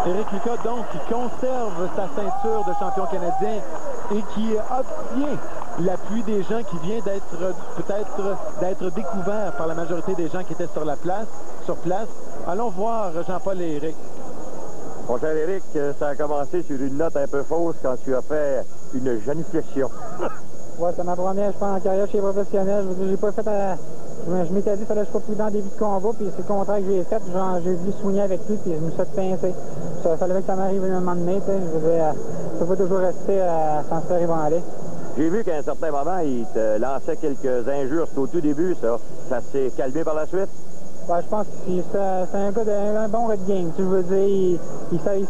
Éric Lucas, donc, qui conserve sa ceinture de champion canadien et qui obtient l'appui des gens qui vient d'être découvert par la majorité des gens qui étaient sur place. Allons voir Jean-Paul et Éric. Mon cher Éric, ça a commencé sur une note un peu fausse quand tu as fait une genuflexion. Ouais, c'est ma première, je pense, en carrière chez les professionnels. Je veux dire, j'ai pas fait je m'étais dit qu'il fallait que je sois prudent en début de combat, puis c'est le contraire que j'ai fait. J'ai voulu soigner avec lui, puis je me suis fait pincer. Ça fallait que ça m'arrive un moment donné, tu sais. Je veux dire, je peux pas toujours rester sans se faire ébranler. J'ai vu qu'à un certain moment, il te lançait quelques injures. C'était au tout début, ça. Ça s'est calmé par la suite? Ouais, je pense que c'est un gars un bon red game. Tu veux dire, il sait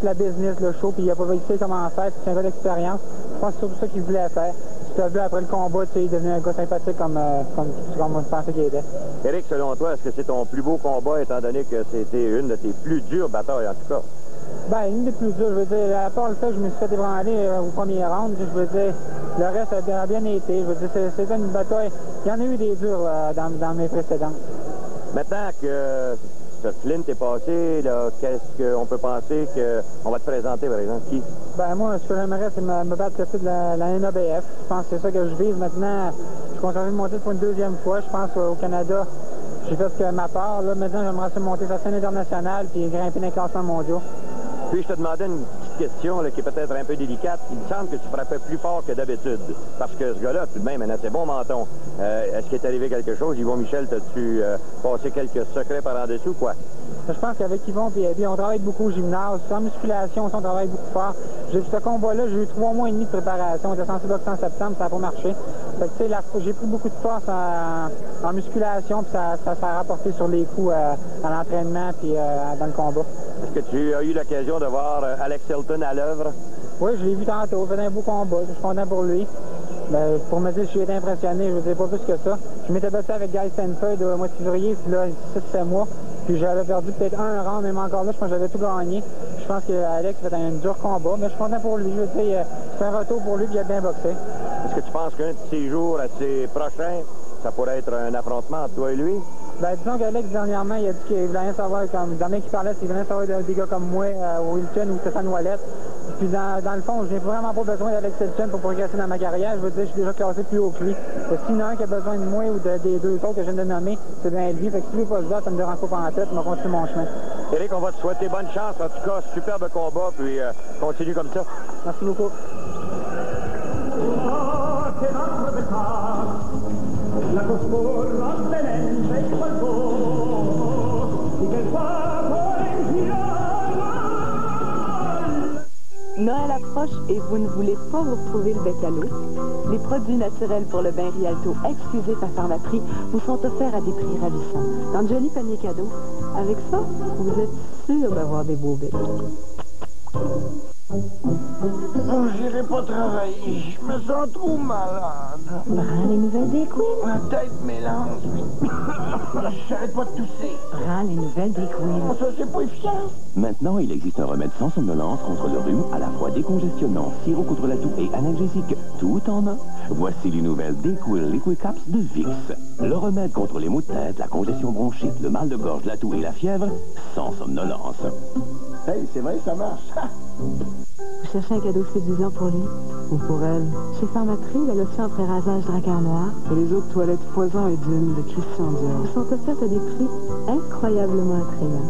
la business, le show, puis il a pas essayé comment faire, c'est un gars d'expérience. Je pense que c'est surtout ça qu'il voulait faire. Tu as vu après le combat, tu sais, il est devenu un gars sympathique comme je pensais qu'il était. Éric, selon toi, est-ce que c'est ton plus beau combat, étant donné que c'était une de tes plus dures batailles, en tout cas? Ben, une des plus dures, je veux dire, à part le fait que je me suis fait ébranler au premier round, je veux dire, le reste a bien été. Je veux dire, c'était une bataille. Il y en a eu des dures dans mes précédentes. Maintenant que ce Flint est passé, qu'est-ce qu'on peut penser qu'on va te présenter, par exemple? Qui? Ben moi, ce que j'aimerais, c'est me battre le titre de la NABF. Je pense que c'est ça que je vise. Maintenant, je continue de monter pour une deuxième fois. Je pense qu'au Canada, j'ai fait ma part. Là, maintenant, j'aimerais monter sur la scène internationale et grimper dans les classements mondiaux. Puis je te demandais une petite question là, qui est peut-être un peu délicate. Il me semble que tu frappais plus fort que d'habitude. Parce que ce gars-là, tout de même, a un assez bon menton. Est-ce qu'il est arrivé quelque chose? Yvon Michel, t'as-tu passé quelques secrets par en dessous, quoi? Je pense qu'avec Yvon et Abby, on travaille beaucoup au gymnase. En musculation, on travaille beaucoup fort. J'ai vu ce combat-là, j'ai eu 3 mois et demi de préparation. On était censé boxer en septembre, ça n'a pas marché. Fait que, tu sais, j'ai pris beaucoup de force en musculation, puis ça a rapporté sur les coups à l'entraînement puis dans le combat. Est-ce que tu as eu l'occasion de voir Alex Hilton à l'œuvre? Oui, je l'ai vu tantôt. Il faisait un beau combat. Je suis content pour lui. Ben, pour me dire si j'ai été impressionné, je ne sais pas plus que ça. Je m'étais battu avec Guy Stanford au mois de février, puis là, 6-7 mois. Puis j'avais perdu peut-être un round, même encore là, je pense que j'avais tout gagné. Je pense qu'Alex fait un dur combat, mais je suis content pour lui. C'est un retour pour lui, puis il a bien boxé. Est-ce que tu penses qu'un de ces jours assez prochains, ça pourrait être un affrontement entre toi et lui? Ben, disons qu'Alex, dernièrement, il a dit qu'il voulait rien savoir, comme dernier qui parlait, c'est qu'il voulait rien savoir des gars comme moi, au Hilton ou Stéphane Ouellet. Puis dans le fond, je n'ai vraiment pas besoin d'Alex Hilton pour progresser dans ma carrière. Je veux dire, je suis déjà classé plus haut que lui. S'il y en a un qui a besoin de moi ou des deux autres que je viens de nommer, c'est bien lui. Fait que si lui pas se battre, ça me dérange pas en tête, je vais continuer mon chemin. Éric, on va te souhaiter bonne chance. En tout cas, superbe combat, puis continue comme ça. Merci beaucoup. Noël approche et vous ne voulez pas vous retrouver le bec à l'eau? Les produits naturels pour le bain Rialto exclusifs à Pharmaprix vous sont offerts à des prix ravissants. Dans de jolis paniers cadeaux. Avec ça, vous êtes sûr d'avoir des beaux becs. Non, j'irai pas travailler. Je me sens trop malade. Prends les nouvelles des Queen. Ma tête mélange. J'arrête pas de tousser. Prends les nouvelles des Queen. Ça, c'est pas efficace. Maintenant, il existe un remède sans somnolence contre le rhume, à la fois décongestionnant, sirop contre la toux et analgésique, tout en un. Voici les nouvelles Dayquil Liquid Caps de Vicks. Le remède contre les maux de tête, la congestion bronchique, le mal de gorge, la toux et la fièvre, sans somnolence. Hey, c'est vrai, ça marche. Vous cherchez un cadeau séduisant pour lui ou pour elle? Chez Pharmaprix, la lotion après rasage Drakkar Noir et les autres toilettes poison et d'une de Christian Dior sont offertes à des prix incroyablement attrayants.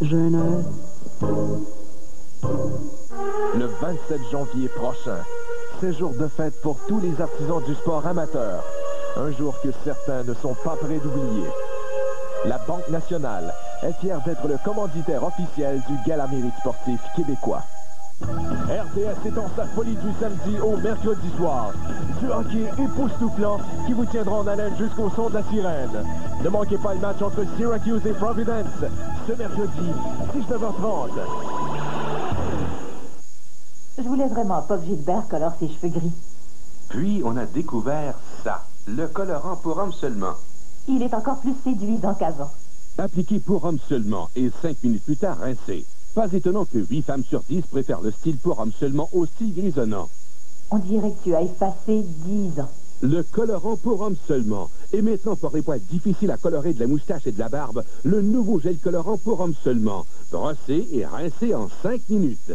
Joyeux Noël. Le 27 janvier prochain, c'est jour de fête pour tous les artisans du sport amateur. Un jour que certains ne sont pas prêts d'oublier. La Banque nationale est fière d'être le commanditaire officiel du Gala Mérite sportif québécois. RDS étend sa folie du samedi au mercredi soir. Du hockey époustouflant qui vous tiendra en haleine jusqu'au son de la sirène. Ne manquez pas le match entre Syracuse et Providence ce mercredi, 19h30. Je voulais vraiment pas que Gilbert colore ses cheveux gris. Puis, on a découvert ça, le colorant pour hommes seulement. Il est encore plus séduisant qu'avant. Appliqué pour hommes seulement et 5 minutes plus tard, rincé. Pas étonnant que 8 femmes sur 10 préfèrent le style pour hommes seulement au style grisonnant. On dirait que tu as effacé 10 ans. Le colorant pour hommes seulement. Et maintenant, pour les poils difficiles à colorer de la moustache et de la barbe, le nouveau gel colorant pour hommes seulement. Brossé et rincé en 5 minutes.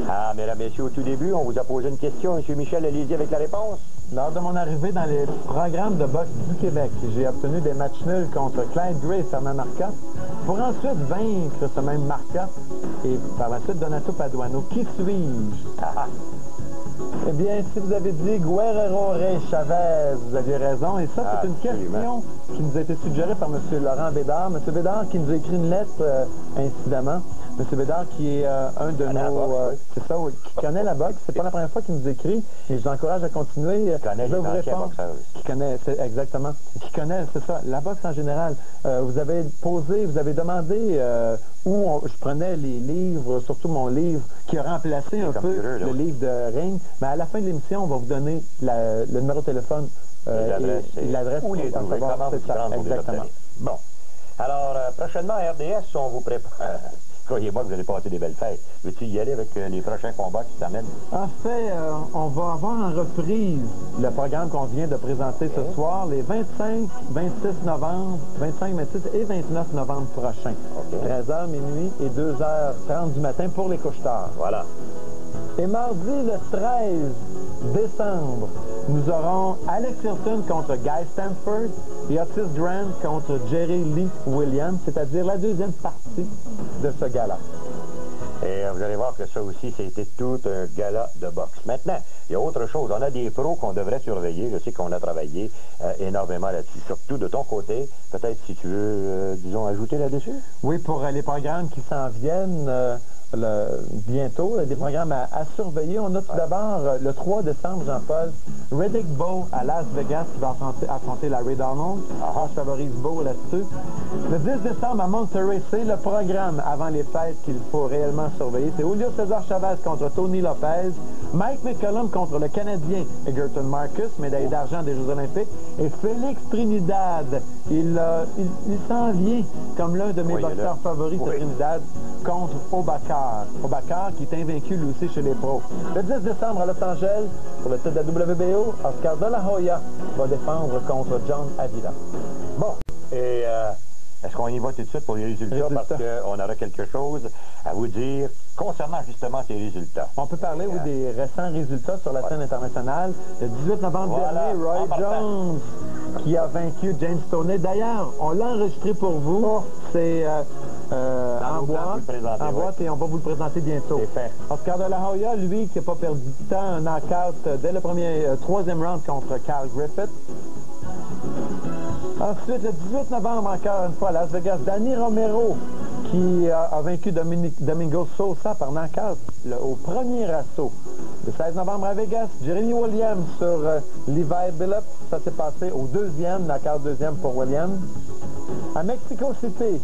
Ah, mesdames, messieurs, au tout début, on vous a posé une question. M. Michel, allez-y avec la réponse. Lors de mon arrivée dans les programmes de boxe du Québec, j'ai obtenu des matchs nuls contre Clyde Gray et Fernand Marcotte, pour ensuite vaincre ce même Marcotte et par la suite Donato Paduano. Qui suis-je? Eh bien, si vous avez dit Guerrero Rey Chavez, vous aviez raison. Et ça, c'est une question qui nous a été suggérée par M. Laurent Bédard. M. Bédard qui nous a écrit une lettre, incidemment. M. Bédard qui est un de nos... c'est ça, qui connaît la boxe. C'est pas la première fois qu'il nous écrit. Et je vous encourage à continuer. Qui connaît les anciens boxeurs aussi. Qui connaît, exactement. Qui connaît, c'est ça, la boxe en général. Vous avez posé, vous avez demandé où je prenais les livres, surtout mon livre, qui a remplacé un peu le livre de Ring. Mais à la fin de l'émission, on va vous donner le numéro de téléphone et l'adresse où les trouver, comment vous y prendre. Exactement. Bon. Alors, prochainement, à RDS, on vous prépare... Croyez-moi que vous allez passer des belles fêtes. Veux-tu y aller avec les prochains combats qui t'amènent? En fait, on va avoir en reprise le programme qu'on vient de présenter ce soir, les 25, 26 novembre, 25, 26 et 29 novembre prochains. 13h, minuit et 2h30 du matin pour les couche-tard. Voilà. Et mardi, le 13 décembre, nous aurons Alex Hilton contre Guy Stanford et Otis Grant contre Jerry Lee Williams, c'est-à-dire la deuxième partie de ce gala. Et vous allez voir que ça aussi, c'était tout un gala de boxe. Maintenant, il y a autre chose. On a des pros qu'on devrait surveiller. Je sais qu'on a travaillé énormément là-dessus. Surtout de ton côté, peut-être si tu veux, disons, ajouter là-dessus? Oui, pour les programmes qui s'en viennent... bientôt, des programmes à surveiller. On a tout d'abord le 3 décembre, Jean-Paul, Riddick Bowe à Las Vegas qui va affronter Larry Donald. Je favorise Bowe là-dessus. Le 10 décembre à Monterrey, c'est le programme avant les fêtes qu'il faut réellement surveiller. C'est Julio César Chavez contre Tony Lopez, Mike McCollum contre le Canadien Egerton Marcus, médaille d'argent des Jeux Olympiques, et Félix Trinidad. Il s'en vient comme l'un de mes boxeurs favoris de Trinidad contre Obakar. Obakar qui est invaincu lui aussi chez les pros. Le 10 décembre à Los Angeles, pour le titre de la WBO, Oscar De La Hoya va défendre contre John Avila. Bon, et est-ce qu'on y va tout de suite pour les résultats? Parce qu'on aura quelque chose à vous dire concernant justement ces résultats. On peut parler, oui, des récents résultats sur la scène internationale. Le 18 novembre dernier, Roy Jones qui a vaincu James Toney. D'ailleurs, on l'a enregistré pour vous. C'est en boîte et on va vous le présenter bientôt. C'est fait. Oscar de la Hoya, lui, qui n'a pas perdu de temps, un knockout dès le troisième round contre Cal Griffith. Ensuite, le 18 novembre, encore une fois, à Las Vegas, Danny Romero, qui a vaincu Domingo Sosa par knockout au premier assaut. Le 16 novembre à Vegas, Jeremy Williams sur Levi Billups. Ça s'est passé au knockout deuxième pour Williams. À Mexico City,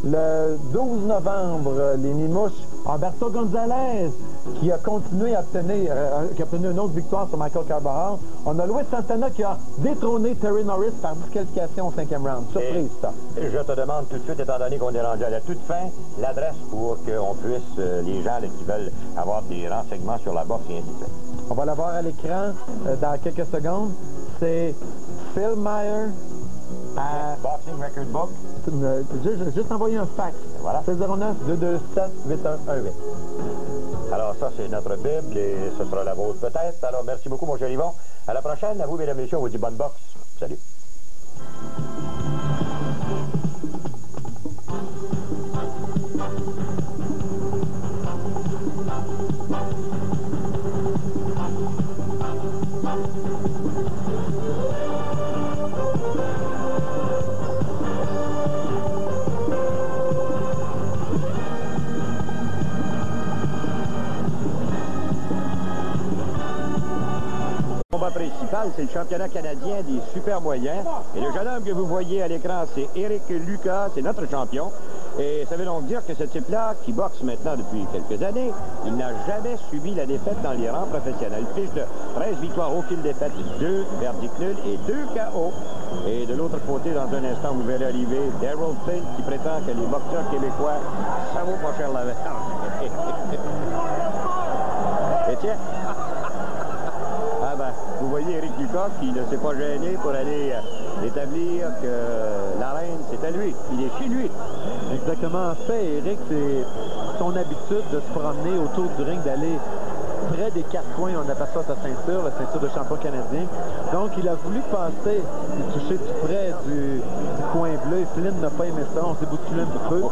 le 12 novembre, les Mimouches, Humberto Gonzalez, qui a continué à obtenir, qui a obtenu une autre victoire sur Michael Carbajal. On a Luis Santana qui a détrôné Terry Norris par disqualification au 5e round. Surprise, ça. Et je te demande tout de suite, étant donné qu'on est rendu à la toute fin, l'adresse pour qu'on puisse, les gens qui veulent avoir des renseignements sur la boxe et ainsi de suite. On va l'avoir à l'écran dans quelques secondes. C'est Phil Meyer à Boxing Record Book. Juste envoyer un fax. Voilà. 609-227-8118. Alors ça, c'est notre Bible et ce sera la vôtre peut-être. Alors merci beaucoup, mon cher Yvon. À la prochaine. À vous, mesdames et messieurs, on vous dit bonne boxe. Salut. Le combat principal, c'est le championnat canadien des super moyens. Et le jeune homme que vous voyez à l'écran, c'est Eric Lucas, c'est notre champion. Et ça veut donc dire que ce type-là, qui boxe maintenant depuis quelques années, il n'a jamais subi la défaite dans les rangs professionnels. Fiche de 13 victoires, aucune défaite, 2 verdicts nuls et 2 KO. Et de l'autre côté, dans un instant, vous verrez arriver Daryl Flint qui prétend que les boxeurs québécois, ça vaut pas cher la veille. Et tiens, vous voyez Eric Lucas qui ne s'est pas gêné pour aller établir que l'arène, c'est à lui. Il est chez lui. Exactement. En fait, Eric, c'est son habitude de se promener autour du ring, d'aller près des 4 coins. On aperçoit sa ceinture, la ceinture de champion canadien. Donc, il a voulu passer, toucher tout près du coin bleu. Flynn n'a pas aimé ça. On s'est bousculé un petit peu.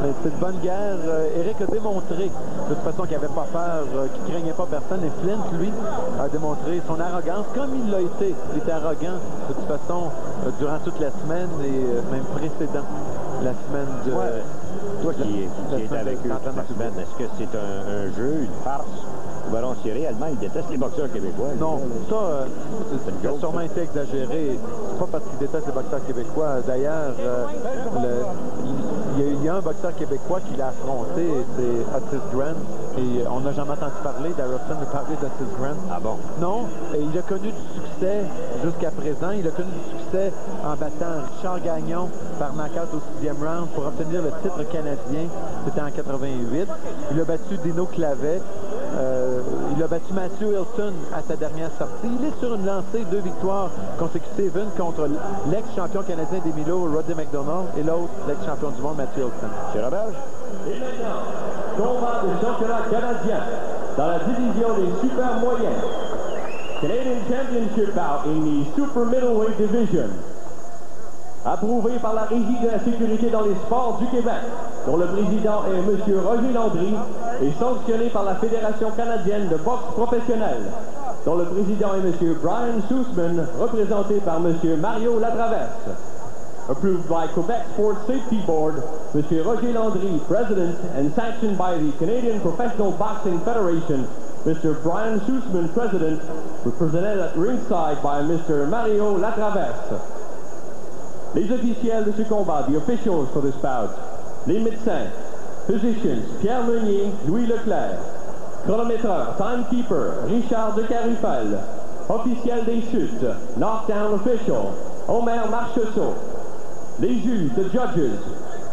Mais c'est une bonne guerre. Eric a démontré, de toute façon, qu'il n'avait pas peur, qu'il ne craignait pas personne. Et Flint, lui, a démontré son arrogance, comme il l'a été. Il était arrogant, de toute façon, durant toute la semaine et même précédent la semaine de... Ouais. Toi qui es avec eux toute la semaine, est-ce que c'est un jeu, une farce? Ou alors, si réellement, il déteste les boxeurs québécois? Non, ça a sûrement été exagéré. C'est pas parce qu'il déteste les boxeurs québécois. D'ailleurs, il y a un boxeur québécois qui l'a affronté, c'est Otis Grant. Et on n'a jamais entendu parler d'Harrison de parler d'Otis Grant. Ah bon? Non, et il a connu du succès jusqu'à présent. Il a connu du succès en battant Richard Gagnon par knockout au 6e round pour obtenir le titre canadien. C'était en 88. Il a battu Dino Clavet. Il a battu Matthew Hilton à sa dernière sortie. Il est sur une lancée, 2 victoires consécutives, une contre l'ex-champion canadien des Milo, Roddy McDonald, et l'autre, l'ex-champion du monde, Matthew Hilton. C'est Robert. Et maintenant, combat de championnat canadien dans la division des super moyens. Canadian Championship bout in the super middleweight division. Approuvé par la Régie de la sécurité dans les sports du Québec, dont le président est M. Roger Landry, et sanctionné par la Fédération canadienne de boxe professionnelle, dont le président est M. Brian Sussman, représenté par M. Mario Latraverse. Approved by Quebec Sports Safety Board, M. Roger Landry, President, and sanctioned by the Canadian Professional Boxing Federation, Mr. Brian Sussman, President, represented at ringside by Mr. Mario Latraverse. Les officiels de ce combat, the officials for this bout, les médecins, physicians, Pierre Meunier, Louis Leclerc, chronométreur, timekeeper, Richard de Carufel, officiel des chutes, knockdown official, Omer Marchessault, les juges, the judges,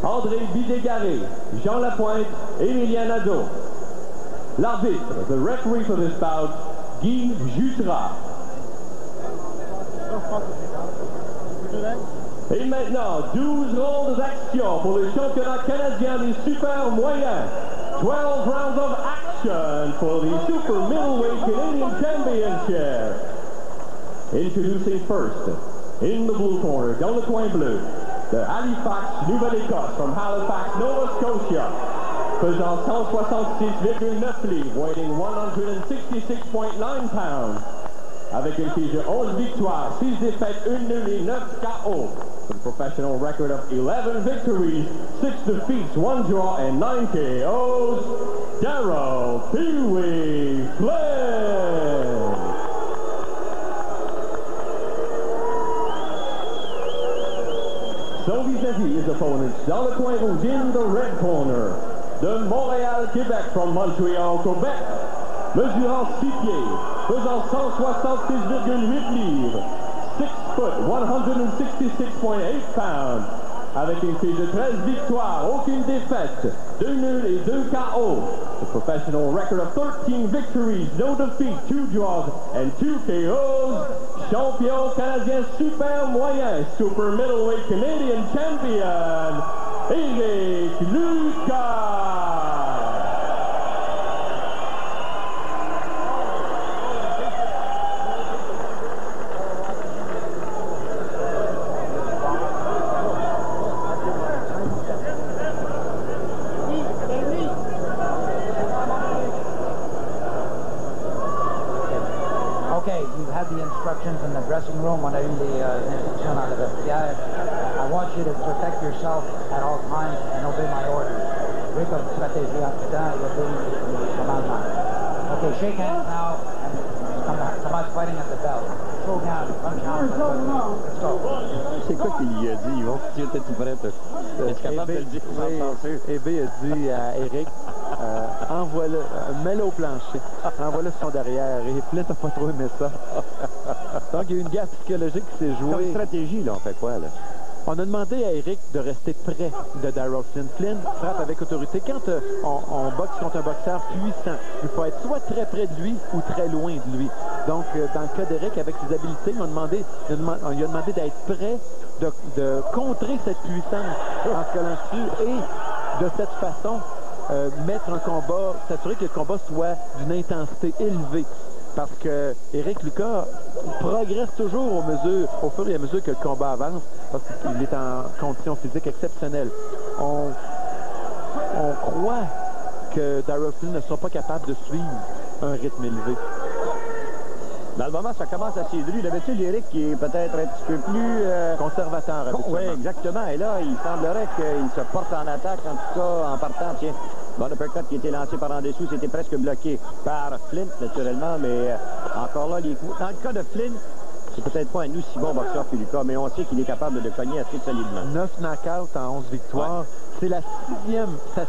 André Bidégaré, Jean Lapointe, Émilien Nadeau, l'arbitre, the referee for this bout, Guy Jutras. Et maintenant, 12 rondes d'action pour le championnat canadien des super moyens. 12 rounds of action for the super middleweight Canadian Championship. Introducing first, in the blue corner, dans le coin bleu, de Halifax, Nouvelle-Écosse, from Halifax, Nova Scotia, pesant 166,9 livres, weighing 166.9 pounds, avec une fiche de 11 victoires, 6 défaites, 1 nulle et 9 KO. With a professional record of 11 victories, 6 defeats, 1 draw, and 9 KOs, Darryl Pee-wee Flynn. So vis-à-vis his opponents, dans le coin rouge, in the red corner, de Montréal, Québec, from Montreal, Quebec, mesurant 6 pieds, pesant 166,8 livres, 6 foot, 166.8 pounds, avec une fiche de 13 victoires, aucune défaite, 2 nuls et 2 KO. A professional record of 13 victories, no defeat, 2 draws and 2 KOs. Champion canadien super moyen, super middleweight Canadian champion, Eric Lucas. In the dressing room, on a eu les instructions dans le vestiaire. I want you to protect yourself at all times and obey my orders. Oui, comme stratégie en tout temps, et obey les commandements. Okay, shake hands now and come out fighting at the bell. Throw down, punch down. Let's go. C'est quoi qu'il lui a dit, Yvon? Tu étais tout prêt, es-tu capable de le dire sans penser? EB a dit à Eric, envoie-le, mets-le au plancher, envoie-le sur son derrière. Et Flynn n'a pas trop aimé ça. Donc, il y a eu une guerre psychologique qui s'est jouée. Comme stratégie, là, on fait quoi, là? On a demandé à Eric de rester près de Darryl Flynn. Flynn frappe avec autorité. Quand on boxe contre un boxeur puissant, il faut être soit très près de lui ou très loin de lui. Donc, dans le cas d'Eric, avec ses habiletés, on lui a demandé d'être prêt, de contrer cette puissance en se collant dessus et, de cette façon, mettre un combat, s'assurer que le combat soit d'une intensité élevée. Parce que Eric Lucas progresse toujours au fur et à mesure que le combat avance, parce qu'il est en condition physique exceptionnelle. On croit que Darryl Flynn ne sera pas capable de suivre un rythme élevé. Dans le moment, ça commence à s'édrer. D'habitude, Eric qui est peut-être un petit peu plus... conservateur. Oui, exactement. Et là, il semblerait qu'il se porte en attaque, en tout cas, en partant. Tiens, bon uppercut qui a été lancé par en dessous, c'était presque bloqué par Flynn, naturellement, mais encore là, les coups... Dans le cas de Flynn, c'est peut-être pas un aussi bon boxeur que Lucas, mais on sait qu'il est capable de cogner assez solidement. 9 knockouts en 11 victoires. Ouais. C'est sa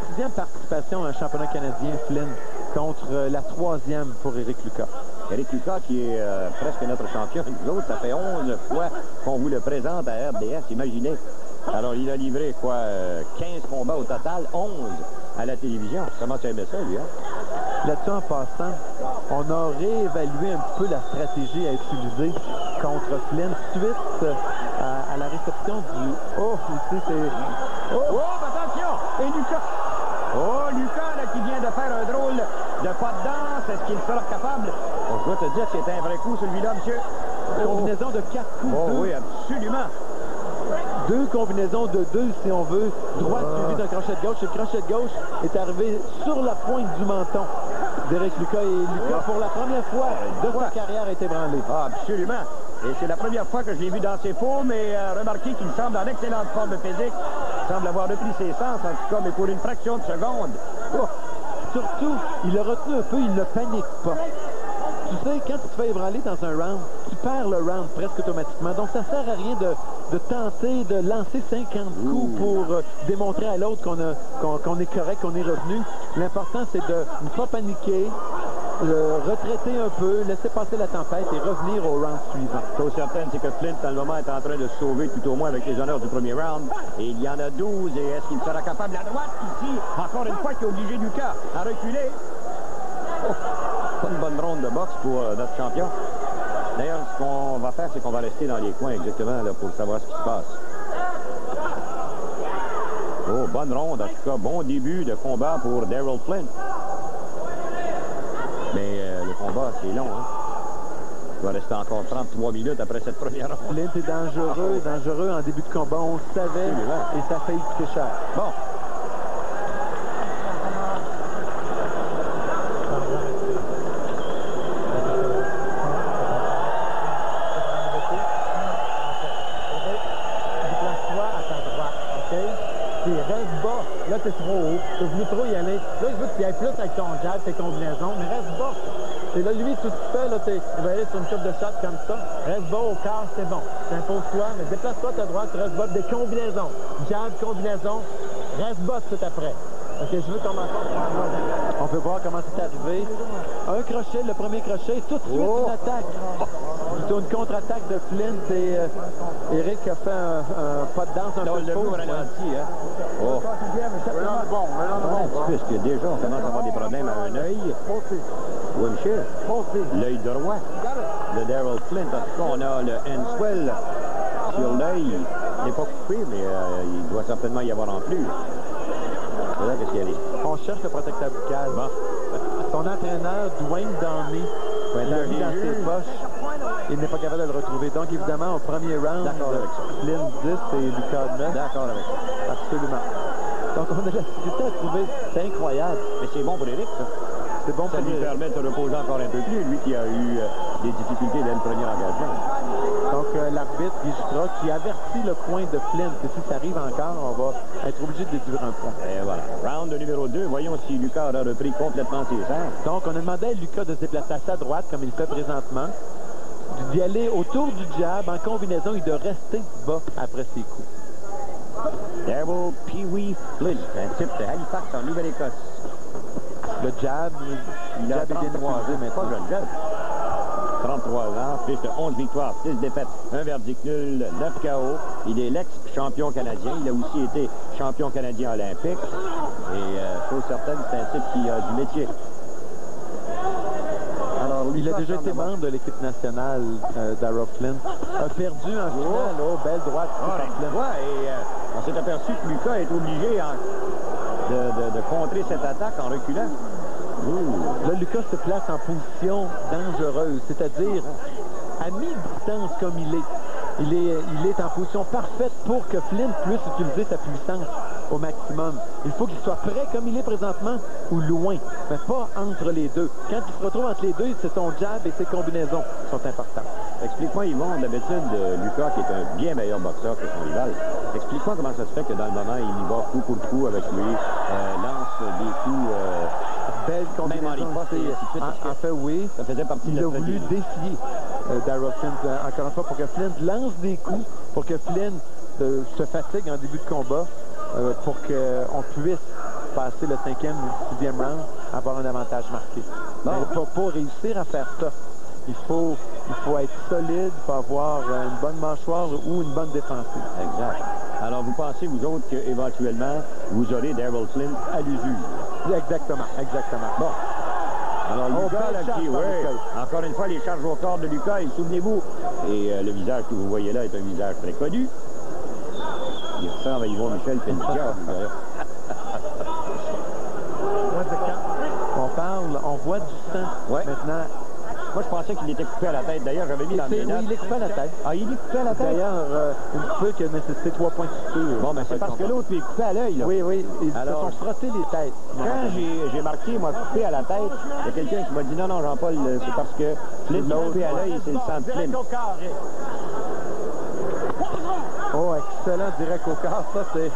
sixième participation à un championnat canadien, Flynn, contre la 3e pour Eric Lucas. Eric Lucas, qui est presque notre champion, nous autres, ça fait 11 fois qu'on vous le présente à RDS, imaginez. Alors, il a livré, 15 combats au total, 11 à la télévision. Comment tu aimais ça, lui, hein? Là-dessus, en passant, on a réévalué un peu la stratégie à utiliser contre Flynn suite à la réception du... Oh, ici, c'est... Oh, attention! Et Lucas! Oh, Lucas, là, qui vient de faire un drôle de pas de danse. Est-ce qu'il sera capable? Je dois te dire que c'est un vrai coup, celui-là, monsieur. Combinaison de 4 coups. Oh, oui, absolument. 2 combinaisons de 2, si on veut. Droite suivie d'un crochet de gauche. Le crochet de gauche est arrivé sur la pointe du menton d'Eric Lucas. Et Lucas, pour la première fois de sa carrière, a été ébranlé. Ah, absolument. Et c'est la première fois que je l'ai vu dans ses faux, mais remarquez qu'il semble en excellente forme physique. Il semble avoir repris ses sens, en tout cas, mais pour une fraction de seconde. Oh. Surtout, il a retenu un peu, il ne panique pas. Tu sais, quand tu te fais ébranler dans un round, tu perds le round presque automatiquement. Donc, ça ne sert à rien de tenter de lancer 50 coups pour démontrer à l'autre qu'on est correct, qu'on est revenu. L'important, c'est de ne pas paniquer, retraiter un peu, laisser passer la tempête et revenir au round suivant. Chose certaine, c'est que Flynn, dans le moment, est en train de se sauver tout au moins avec les honneurs du premier round. Et il y en a 12. Et est-ce qu'il sera capable, à droite, ici, encore une fois, qui a obligé Lucas à reculer? Oh, pas une bonne ronde de boxe pour notre champion. D'ailleurs, ce qu'on va faire, c'est qu'on va rester dans les coins exactement là, pour savoir ce qui se passe. Oh, bonne ronde, en tout cas, bon début de combat pour Darryl Flynn. Mais le combat, c'est long, hein? Il va rester encore 33 minutes après cette première ronde. Flint est dangereux en début de combat, on le savait, et ça a failli coûter cher. Bon. Là, t'es trop haut. Tu voulu trop y aller. Là, je veux que tu y ailles plus avec ton jab, tes combinaisons, mais reste bas. Et là, lui, tout seul, là, il va aller sur une coupe de shot comme ça. Reste bas au quart, c'est bon. T'imposes-toi, mais déplace-toi à ta droite, tu restes bas des combinaisons. Jab, combinaison, reste bas tout après. OK, je veux commencer. On peut voir comment c'est arrivé. Un crochet, le premier crochet, tout de suite une attaque. Plutôt une contre-attaque de Flint et Eric a fait un pas de danse un peu faux. Oh. Puisque déjà, on commence à avoir des problèmes à un œil. Wilshire, l'œil droit de Darryl Flint. En tout cas, on a le Henswell sur l'œil. Il n'est pas coupé, mais il doit certainement y avoir en plus. Là, qu'est-ce qu'il y a? On cherche le protecteur buccal. Bon. Son entraîneur, Dwayne Downey, l'a mis dans ses poches. Il n'est pas capable de le retrouver. Donc, évidemment, au premier round, Flint 10 et Lucas 9. D'accord avec ça. Absolument. Donc, on a la difficulté à trouver. C'est incroyable. Mais c'est bon pour Eric, ça. C'est bon ça pour lui permet de se reposer encore un peu plus, lui qui a eu des difficultés dès le premier engagement. Donc, l'arbitre, Guy qui avertit le coin de Flint que si ça arrive encore, on va être obligé de déduire un point. Et voilà. Round numéro 2. Voyons si Lucas aura repris complètement ses airs. Donc, on a demandé à Lucas de se déplacer à sa droite, comme il fait présentement, d'y aller autour du jab en combinaison et de rester bas après ses coups. Darryl Pee-wee Flint, un type de Halifax en Nouvelle-Écosse. Le jab, il a 33 ans, mais pas jeune jab. 33 ans, plus de 11 victoires, 6 défaites, un verdict nul, 9 KO. Il est l'ex-champion canadien. Il a aussi été champion canadien olympique. Et chose certaine, c'est un type qui a du métier. Alors, il a déjà été membre de l'équipe nationale Darryl Flint. A perdu en finale. Oh, belle droite. Et on s'est aperçu que Lucas est obligé de contrer cette attaque en reculant. Là, Lucas se place en position dangereuse, c'est-à-dire à mi-distance comme il est. Il est en position parfaite pour que Flint puisse utiliser sa puissance au maximum. Il faut qu'il soit prêt comme il est présentement ou loin, mais pas entre les deux. Quand il se retrouve entre les deux, c'est son jab et ses combinaisons qui sont importantes. Explique-moi, Yvon, d'habitude, Lucas, qui est un bien meilleur boxeur que son rival, explique-moi comment ça se fait que dans le moment, il y va coup pour coup avec lui, lance des coups... belle combinaison. En fait, oui. Ça faisait partie il a voulu défier Darryl Flint, encore une fois, pour que Flint lance des coups, pour que Flint se fatigue en début de combat, pour qu'on puisse passer le 5e ou 6e round, avoir un avantage marqué. Mais pour réussir à faire ça, il faut être solide, il faut avoir une bonne mâchoire ou une bonne défensive. Exact. Alors, vous pensez, vous autres, qu'éventuellement, vous aurez Darryl Flint à l'usure? Exactement. Bon. Alors, Lucas, là, encore une fois, les charges au corps de Lucas, et souvenez-vous, et le visage que vous voyez là est un visage très connu. Il ressemble à Yvon Michel Pendiga. On voit du sang maintenant. Moi, je pensais qu'il était coupé à la tête. D'ailleurs, j'avais mis dans mes notes. Oui, il est coupé à la tête. Ah, il est coupé à la tête? D'ailleurs, une coupure qui a nécessité 3 points de suture. Bon, mais c'est parce que l'autre lui est coupé à l'œil. Oui. Ils se sont frottés les têtes. Quand j'ai marqué, moi, coupé à la tête, il y a quelqu'un qui m'a dit non, Jean-Paul, c'est parce que Flint est coupé à l'œil et c'est le sang de Flint. Oh, excellent, direct au corps. Ça, c'est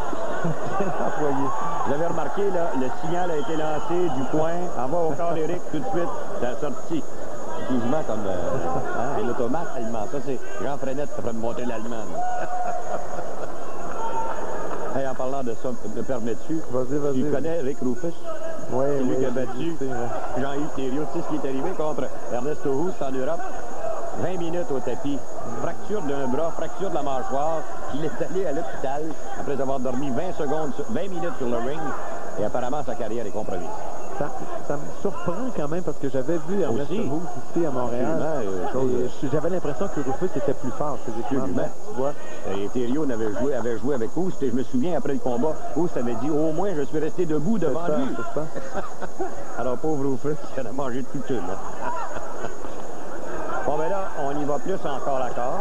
bien employé. Vous avez remarqué, là, le signal a été lancé du coin. Envoie au corps d'Éric tout de suite. C'est la sortie. Quasiment comme un automate allemand. Ça, c'est Jean Frenette qui pourrait me montrer l'allemand. Hey, en parlant de ça, me permets-tu? Vas-y. Tu connais Rick Rufus? Oui, c'est lui qui a battu Jean-Yves Thériault. Tu sais ce qui est arrivé contre Ernesto Hoost en Europe? 20 minutes au tapis, fracture d'un bras, fracture de la mâchoire. Il est allé à l'hôpital après avoir dormi 20 minutes sur le ring. Et apparemment, sa carrière est compromise. Ça me surprend quand même parce que j'avais vu Ernesto Hoost ici à Montréal. J'avais l'impression que Rufus était plus fort physiquement. Tu vois. Et Thériault avait joué avec Hoost et je me souviens après le combat, Hoost avait dit au moins je suis resté debout devant lui. Alors pauvre Rufus, il en a mangé toute une. Bon, ben là, y va plus encore à corps.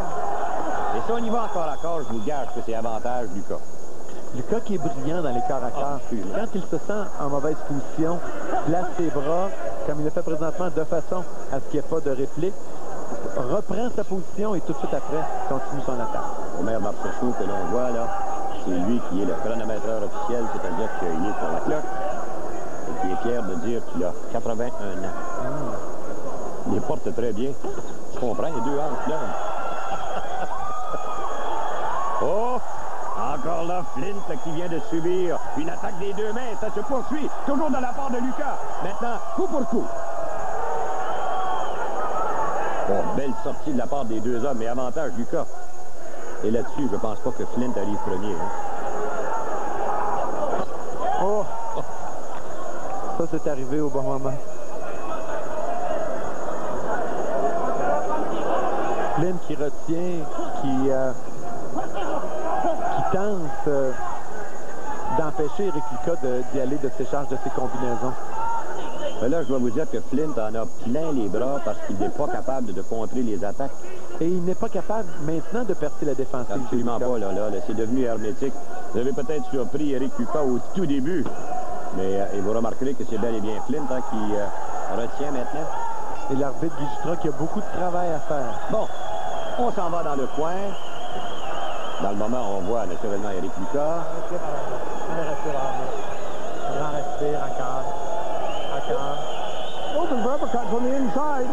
Et si on y va encore à corps, je vous gage que c'est avantage Lucas. Lucas qui est brillant dans les corps à corps. Quand il se sent en mauvaise position, place ses bras, comme il le fait présentement, de façon à ce qu'il n'y ait pas de réplique, reprend sa position et tout de suite après, continue son attaque. Omer Marchessault que l'on voit là, c'est lui qui est le chronométreur officiel, c'est-à-dire qu'il est sur la cloche et qui est fier de dire qu'il a 81 ans. Il les porte très bien. Tu comprends, il y a 2 hanches là. Oh! Encore là, Flint qui vient de subir une attaque des 2 mains. Ça se poursuit, toujours de la part de Lucas. Maintenant, coup pour coup. Bon, belle sortie de la part des 2 hommes, mais avantage Lucas. Et là-dessus, je pense pas que Flint arrive premier. Hein. Oh! Ça, c'est arrivé au bon moment. Flint qui retient, qui tente d'empêcher Eric Lucas d'y aller de ses charges, de ses combinaisons. Mais là, je dois vous dire que Flint en a plein les bras parce qu'il n'est pas capable de contrer les attaques. Et il n'est pas capable maintenant de percer la défensive. Absolument pas, là, c'est devenu hermétique. Vous avez peut-être surpris Eric Lucas au tout début, mais et vous remarquerez que c'est bel et bien Flint qui retient maintenant. Et l'arbitre Guy qui a beaucoup de travail à faire. Bon, on s'en va dans le coin. Dans le moment, on voit naturellement Eric Lucas. Grand respire encore. Open for uppercut from the inside.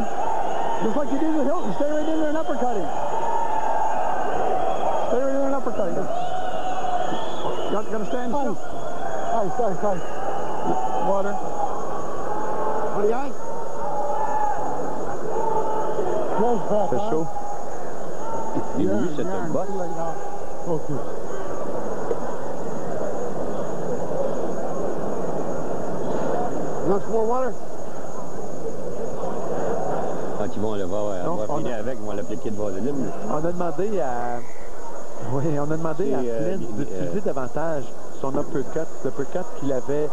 Just like you did with Hilton. Stay right in there and uppercut him. Stay right in there and uppercut him. Got to stand still. Ice. Water. What do you like? C'est chaud. Et vous vu cette bosse? Okay. Much more water? Quand ils vont le voir, finir avec, ils vont l'appliquer de vaseline. On a demandé à... Oui, on a demandé à Flint d'utiliser davantage son uppercut qu'il avait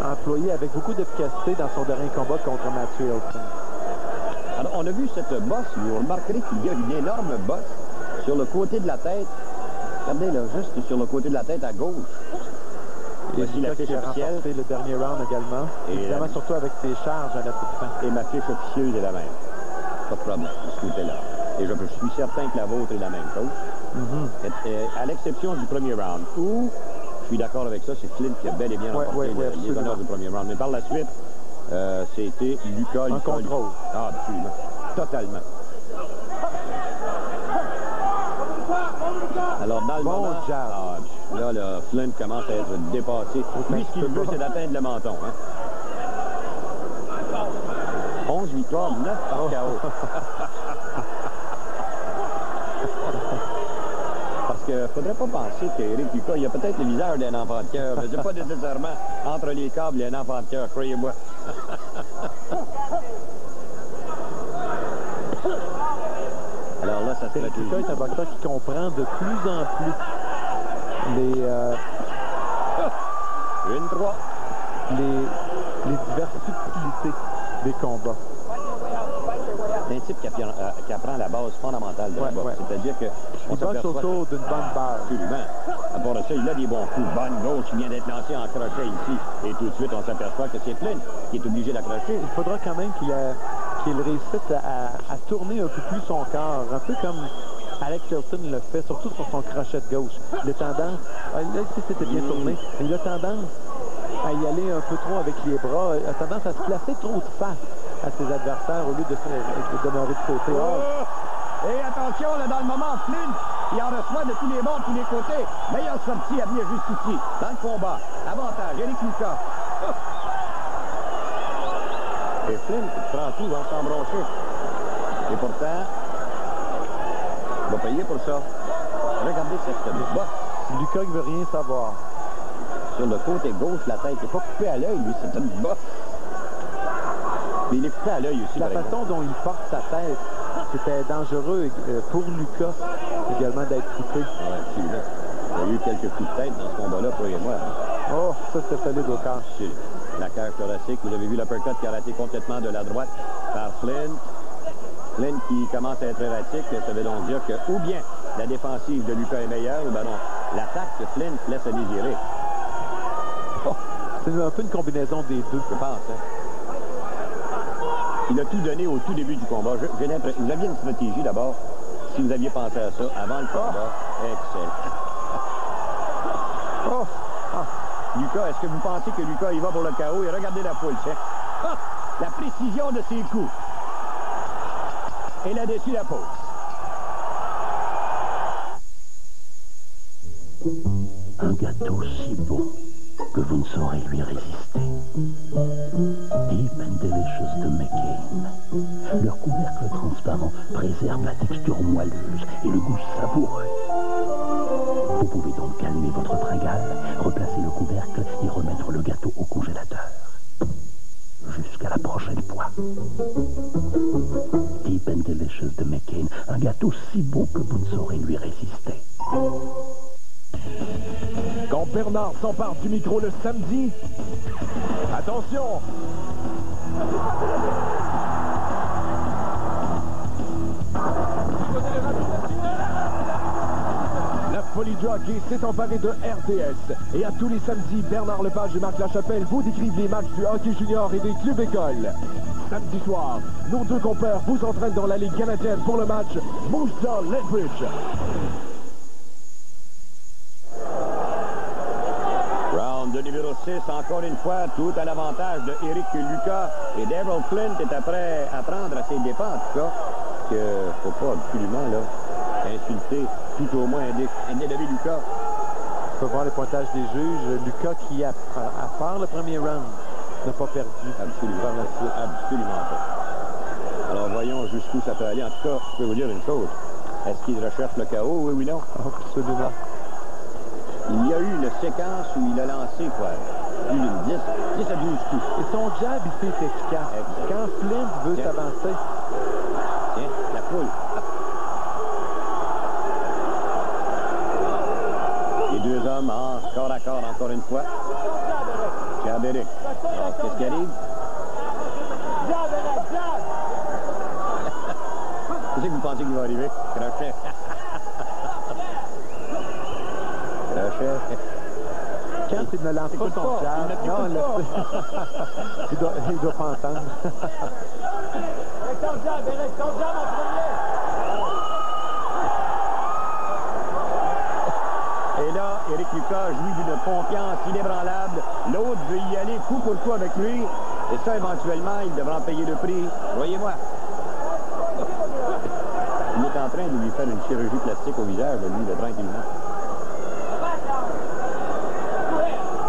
employé avec beaucoup d'efficacité dans son dernier combat contre Matthew Hilton. Alors, on a vu cette bosse, vous remarquerez qu'il y a une énorme bosse sur le côté de la tête. Regardez là, juste sur le côté de la tête à gauche. Voici la fiche officielle. Remporté le dernier round également. Et évidemment, surtout avec ses charges à la toute fin. Et ma fiche officieuse est la même. Pas de problème, de ce côté-là. Et je suis certain que la vôtre est la même chose. À l'exception du premier round, où, je suis d'accord avec ça, c'est Flint qui a bel et bien remporté les honneurs du premier round. Mais par la suite, c'était Lucas. En contrôle. Ah, absolument. Totalement. Alors, dans le moment, là, Flint commence à être dépassé. Lui, ce qu'il veut, c'est d'atteindre le menton. Hein. 11 victoires, 9 par KO. Parce qu'il ne faudrait pas penser qu'Éric Lucas, il a peut-être le visage d'un enfant de cœur, mais c'est pas nécessairement entre les câbles et un enfant de cœur, croyez-moi. Alors là, ça Eric Lucas est un boxeur qui comprend de plus en plus les diverses subtilités des combats. C'est un type qui apprend la base fondamentale de la boxe. C'est-à-dire que... Il boxe autour d'une bonne base. Absolument. À part ça, il a des bons coups. Bonne gauche qui vient d'être lancée en crochet ici. Et tout de suite, on s'aperçoit que c'est Flint qui est obligé d'accrocher. Il faudra quand même qu'il réussisse à tourner un peu plus son corps. Un peu comme Alex Hilton le fait, surtout sur son crochet de gauche. Il a tendance... Là, ici, c'était bien tourné. Mais il a tendance à y aller un peu trop avec les bras. Il a tendance à se placer trop de face à ses adversaires au lieu de demeurer de côté. Et attention, là, dans le moment, Flint, il en reçoit de tous les bords, de tous les côtés. Meilleure sortie à venir jusqu'ici, dans le combat. Avantage, Eric Lucas. Et Flint prend tout, va s'embroncher. Et pourtant, il va payer pour ça. Regardez cette bosse. Lucas ne veut rien savoir. Sur le côté gauche, la tête n'est pas coupée à l'œil, lui, c'est une bosse. Mais il est coupé à l'œil aussi. La façon dont il porte sa tête, c'était dangereux pour Lucas également d'être coupé. Oui, absolument. Il y a eu quelques coups de tête dans ce combat-là, croyez-moi. Hein. Oh, ça c'était solide au corps. La cage thoracique, vous avez vu l'uppercut qui a raté complètement de la droite par Flint. Flynn qui commence à être erratique, ça veut donc dire que ou bien la défensive de Lucas est meilleure, ou ben non, l'attaque de Flynn laisse à désirer. Oh, c'est un peu une combinaison des deux, je pense. Hein. Il a tout donné au tout début du combat. J'ai l'impression. Vous aviez une stratégie d'abord, si vous aviez pensé à ça avant le combat. Excellent. Oh. Ah. Lucas, est-ce que vous pensez que Lucas il va pour le KO? Et regardez la foule, c'est la précision de ses coups. Et là-dessus, la pause. Un gâteau si beau que vous ne saurez lui résister. Deep and Delicious de McCain. Leur couvercle transparent préserve la texture moelleuse et le goût savoureux. Vous pouvez donc calmer votre fringale, replacer le couvercle et remettre le gâteau au congélateur. Jusqu'à la prochaine fois. Deep and Delicious de McCain, un gâteau si beau que vous ne saurez lui résister. Quand Bernard s'empare du micro le samedi, attention! La folie du hockey s'est emparée de RDS. Et à tous les samedis, Bernard Lepage et Marc Lachapelle vous décrivent les matchs du hockey junior et des clubs écoles. Samedi soir, nos deux compères vous entraînent dans la Ligue canadienne pour le match Moose Jaw Lethbridge. Round de numéro 6, encore une fois, tout à l'avantage de Eric Lucas. Et Daryl Flint est prêt à prendre à ses dépens, en tout cas, qu'il ne faut pas absolument là, insulter tout au moins un élevé Lucas. On peut voir les pointages des juges. Lucas qui, à part le premier round, n'a pas perdu. Absolument. Par la suite. Absolument pas. Alors voyons jusqu'où ça peut aller. En tout cas, je peux vous dire une chose. Est-ce qu'il recherche le KO, oui ou non? Absolument. Il y a eu une séquence où il a lancé quoi, plus d'une 10 à 12 coups. Et son jab, il fait efficace. Exactement. Quand Flint veut s'avancer. Tiens, la poule. Les deux hommes corps à corps encore une fois. Jab Eric. Alors, qu'est-ce qui arrive? Qu'est-ce que vous pensez qu'il va arriver? Crochet. Quand il ne lance pas son jab, non, il doit pas entendre. Et là, Eric Lucas jouit d'une confiance inébranlable. L'autre veut y aller coup pour coup avec lui. Et ça, éventuellement, il devra payer le prix. Voyez-moi. Il est en train de lui faire une chirurgie plastique au visage, lui, de tranquillement.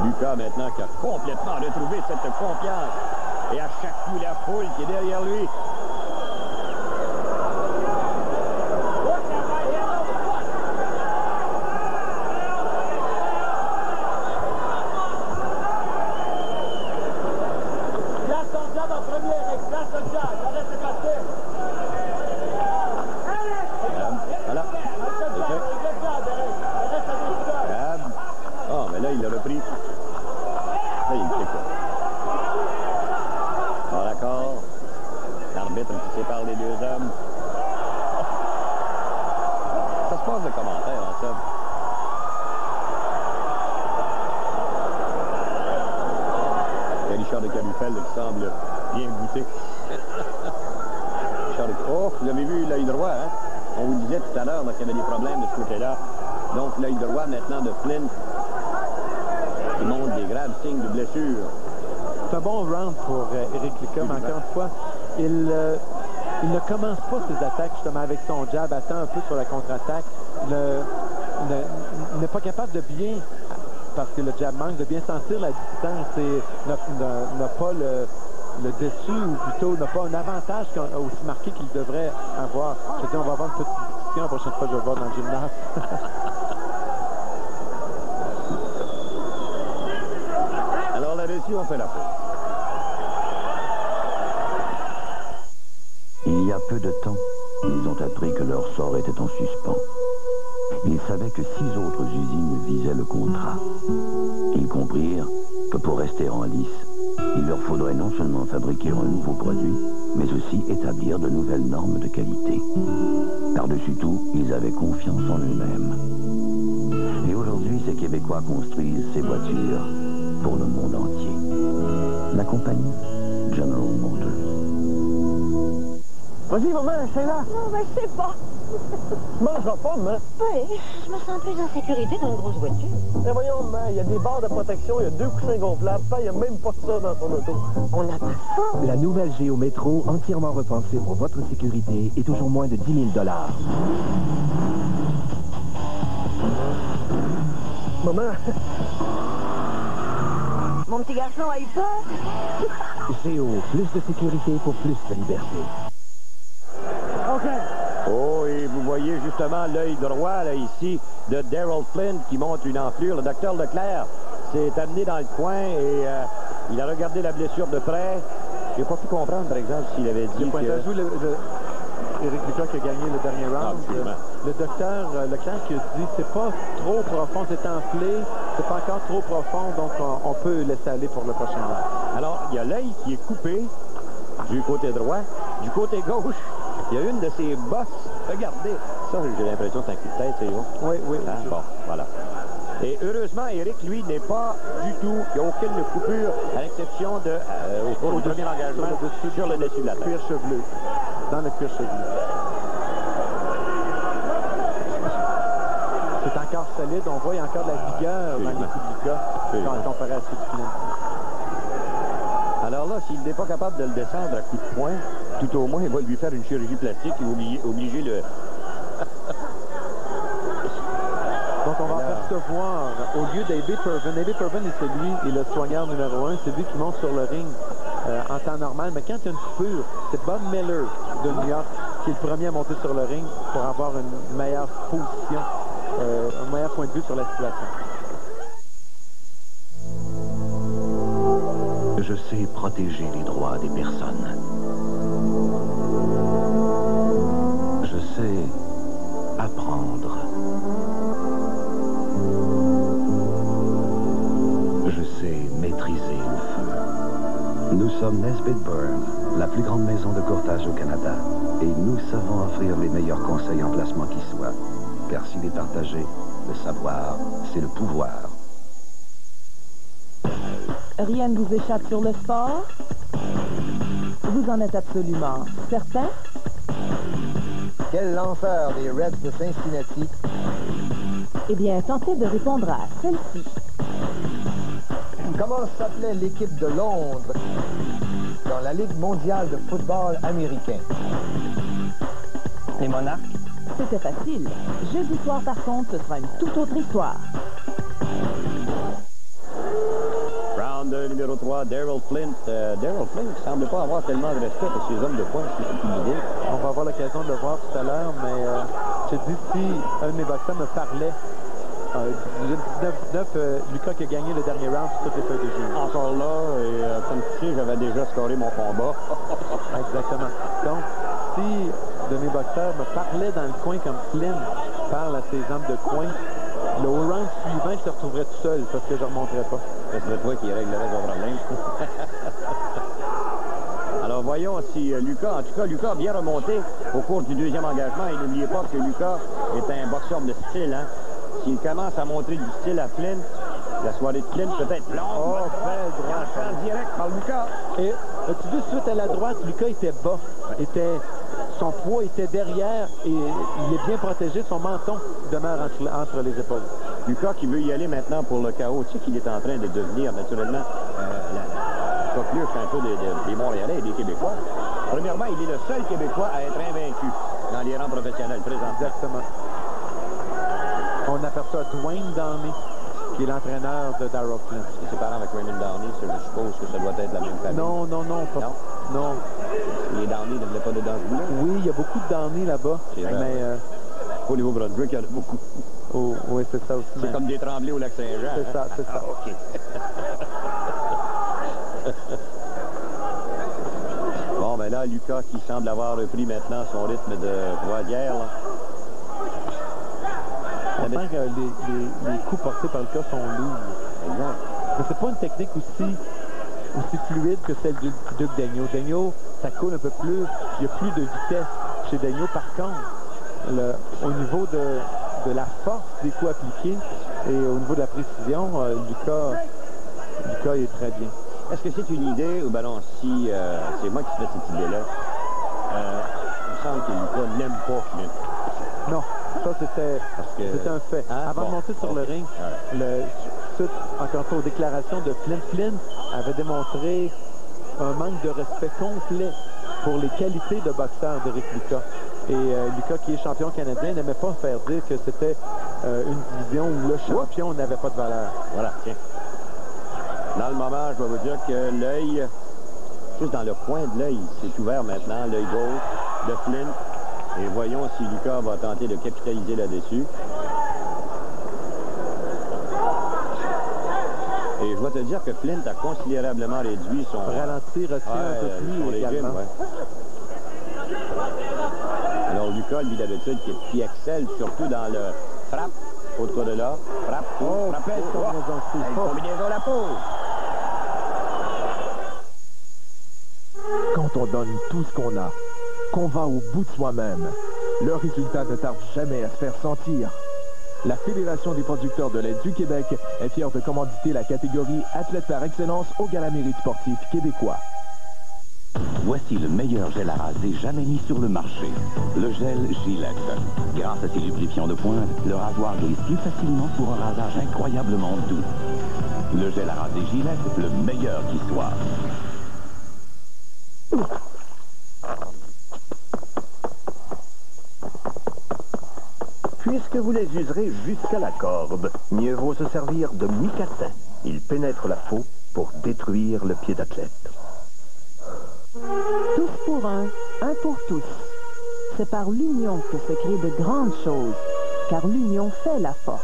Lucas, maintenant, qui a complètement retrouvé cette confiance. Et à chaque coup, la foule qui est derrière lui. Voilà. C'est fait. Oh, mais là, il l'a repris. Là, il fait quoi? Par accord. L'arbitre qui sépare les deux hommes. Ça se passe de commentaires, en somme. Il y a Richard de Carufel qui semble bien goûté. Oh, vous avez vu l'œil droit, hein? On vous disait tout à l'heure qu'il y avait des problèmes de ce côté-là. Donc, l'œil droit maintenant de Flynn qui montre des graves signes de blessure. C'est un bon round pour Eric Lucas, mais encore une fois, il ne commence pas ses attaques justement avec son jab, attend un peu sur la contre-attaque. Il n'est pas capable de bien, parce que le jab manque, de bien sentir la distance et n'a pas le dessus, ou plutôt n'a pas un avantage aussi marqué qu'il devrait avoir. Je dis, on va avoir une petite discussion la prochaine fois que je vais voir dans le gymnase. Alors là-dessus, on fait la pause. Il y a peu de temps, ils ont appris que leur sort était en suspens. Ils savaient que 6 autres usines visaient le contrat. Ils comprirent que pour rester en lice, Il leur faudrait non seulement fabriquer un nouveau produit, mais aussi établir de nouvelles normes de qualité. Par-dessus tout, ils avaient confiance en eux-mêmes. Et aujourd'hui, ces Québécois construisent ces voitures pour le monde entier. La compagnie General Motors. Vas-y, maman, c'est là. Non, mais je sais pas. Tu mangeras pas, maman. Oui, je me sens plus en sécurité dans une grosse voiture. Mais voyons, maman, il y a des barres de protection, il y a 2 coussins gonflables, il n'y a même pas de ça dans son auto. On n'a pas ça. La nouvelle Géo Métro, entièrement repensée pour votre sécurité, est toujours moins de 10 000 $. Maman. Mon petit garçon a eu peur. Géo, plus de sécurité pour plus de liberté. OK. Oh, et vous voyez justement l'œil droit, là, ici, de Daryl Flynn qui montre une enflure. Le docteur Leclerc s'est amené dans le coin et il a regardé la blessure de près. Je n'ai pas pu comprendre, par exemple, s'il avait dit le pointage que... Éric Lucas qui a gagné le dernier round. Le docteur Leclerc qui a dit c'est pas trop profond, c'est enflé, c'est pas encore trop profond, donc on peut laisser aller pour le prochain round. Alors, il y a l'œil qui est coupé du côté droit. Du côté gauche, il y a une de ses bosses. Regardez, ça, j'ai l'impression que c'est un coup de tête, c'est bon? Oui, oui. Hein? Bon, voilà. Et heureusement, Éric, lui, n'est pas du tout, il n'y a aucune coupure, à l'exception de, au cours du premier engagement, sur le dessus de la tête. Cuir chevelu, dans le cuir chevelu. C'est encore solide, on voit il y a encore de la vigueur dans les coups de Lucas, comparé à ceux de Flynn. Alors là, s'il n'est pas capable de le descendre à coups de poing, tout au moins, il va lui faire une chirurgie plastique et obliger le... Donc on va apercevoir, au lieu d'Abbey Purven, Abbey Purven est le soigneur numéro 1, c'est lui qui monte sur le ring en temps normal, mais quand il y a une coupure, c'est Bob Miller de New York qui est le premier à monter sur le ring pour avoir une meilleure position, un meilleur point de vue sur la situation. Je sais protéger les droits des personnes. Je sais apprendre. Je sais maîtriser le feu. Nous sommes Nesbitt Burns, la plus grande maison de courtage au Canada. Et nous savons offrir les meilleurs conseils en placement qui soient. Car s'il est partagé, le savoir, c'est le pouvoir. Rien ne vous échappe sur le sport? Vous en êtes absolument certain? Quel lanceur des Reds de Cincinnati? Eh bien, tentez de répondre à celle-ci. Comment s'appelait l'équipe de Londres dans la Ligue mondiale de football américain? Les Monarques? C'était facile. Jeudi soir, par contre, ce sera une toute autre histoire. Round numéro 3, Daryl Flint. Daryl Flint ne semble pas avoir tellement de respect pour ses hommes de poing, c'est une idée. On va avoir l'occasion de le voir tout à l'heure, mais je te dis, si un de mes boxeurs me parlait du 19 Lucas qui a gagné le dernier round sur toutes les feuilles de jeu. Encore là, et comme tu sais, j'avais déjà scoré mon combat. Exactement. Donc, si de mes boxeurs me parlait dans le coin comme Flynn parle à ses hommes de coin, le round suivant, je te retrouverais tout seul parce que je ne remonterais pas. Ce serait toi qui réglerais ton problème. Alors voyons si Lucas, en tout cas, Lucas a bien remonté au cours du deuxième engagement. Et n'oubliez pas que Lucas est un boxeur de style. Hein? S'il commence à montrer du style à Flynn, la soirée de Flynn peut être longue. Oh, belle droite. En direct par Lucas. Et as-tu vu suite à la droite, Lucas était bas. Son poids était derrière et il est bien protégé. Son menton demeure entre les épaules. Lucas qui veut y aller maintenant pour le chaos. Tu sais qu'il est en train de devenir naturellement la coqueluche un peu des Montréalais et des Québécois. Premièrement, il est le seul Québécois à être invaincu dans les rangs professionnels présents. Exactement. On aperçoit Dwayne Downey, qui est l'entraîneur de Daryl Flynn. C'est ses parents avec Raymond Downey, je suppose que ça doit être la même famille. Non. Non. Les Downey ne voulaient pas de Downey? Oui, il y a beaucoup de Downey là-bas. Mais au Nouveau-Brunswick, il y en a beaucoup. Oh, oui, c'est ça aussi. C'est comme des Tremblés au Lac-Saint-Jean. C'est ça, c'est ça. OK. Bon, ben là, Lucas qui semble avoir repris maintenant son rythme de croisière. On sent que les coups portés par Lucas sont lourds. Exact. Mais c'est pas une technique aussi aussi fluide que celle du Duc Daigneault. Daigneault, ça coule un peu plus, il n'y a plus de vitesse chez Daigneault. Par contre, au niveau de la force des coups appliqués et au niveau de la précision, Lucas est très bien. Est-ce que c'est une idée ou ben non, si c'est moi qui fais cette idée-là, il me semble que Lucas n'aime pas Flint. Non, ça c'était un fait. Hein? Avant de monter sur le ring, suite encore une fois aux déclarations de Flint, Flint avait démontré un manque de respect complet pour les qualités de boxeur d'Éric Lucas. Et Lucas, qui est champion canadien, n'aimait pas faire dire que c'était une division où le champion n'avait pas de valeur. Voilà, tiens. Dans le moment, je vais vous dire que l'œil, juste dans le coin de l'œil, c'est ouvert maintenant, l'œil gauche de Flint. Et voyons si Lucas va tenter de capitaliser là-dessus. Et je dois te dire que Flint a considérablement réduit son... Ralentir aussi un peu plus également. Alors Lucas, lui d'habitude, qui excelle surtout dans le frappe, autour de là, frappe, combinaison la pause. Quand on donne tout ce qu'on a, qu'on va au bout de soi-même, le résultat ne tarde jamais à se faire sentir. La Fédération des producteurs de lait du Québec est fière de commanditer la catégorie Athlète par excellence au Gala Mérite sportif québécois. Voici le meilleur gel à raser jamais mis sur le marché. Le gel Gillette. Grâce à ses lubrifiants de pointe, le rasoir glisse plus facilement pour un rasage incroyablement doux. Le gel à raser Gillette, le meilleur qui soit. Puisque vous les userez jusqu'à la corde, mieux vaut se servir de micassin. Il pénètre la peau pour détruire le pied d'athlète. Tous pour un pour tous. C'est par l'union que se créent de grandes choses, car l'union fait la force.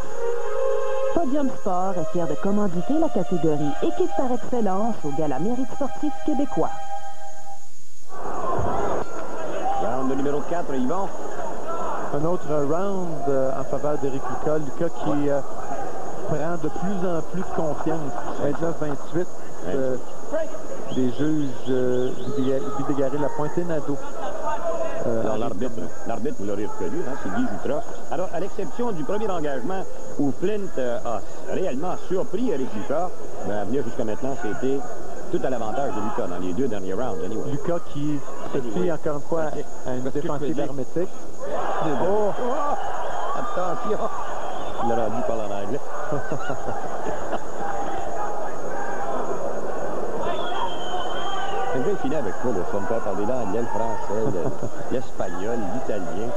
Podium Sport est fier de commanditer la catégorie Équipe par excellence au Gala Mérite sportif québécois. Round numéro 4, Yvon. Un autre round en faveur d'Éric Lucas. Lucas qui prend de plus en plus de confiance. 29-28. Les juges Vidégaré la pointe Nado. Alors l'arbitre, vous l'aurez reconnu, hein, c'est Guy Jutra. Alors, à l'exception du premier engagement où Flint a réellement surpris Éric Lucas, ben, à venir jusqu'à maintenant, c'était tout à l'avantage de Lucas dans les deux derniers rounds. Anyway. Lucas qui se fie encore une fois à une défensive hermétique. Oh! Attention! Il l'a rendu par en anglais. Je vais finir avec toi, là. Je vais me faire parler l'anglais, le français, l'espagnol, l'italien.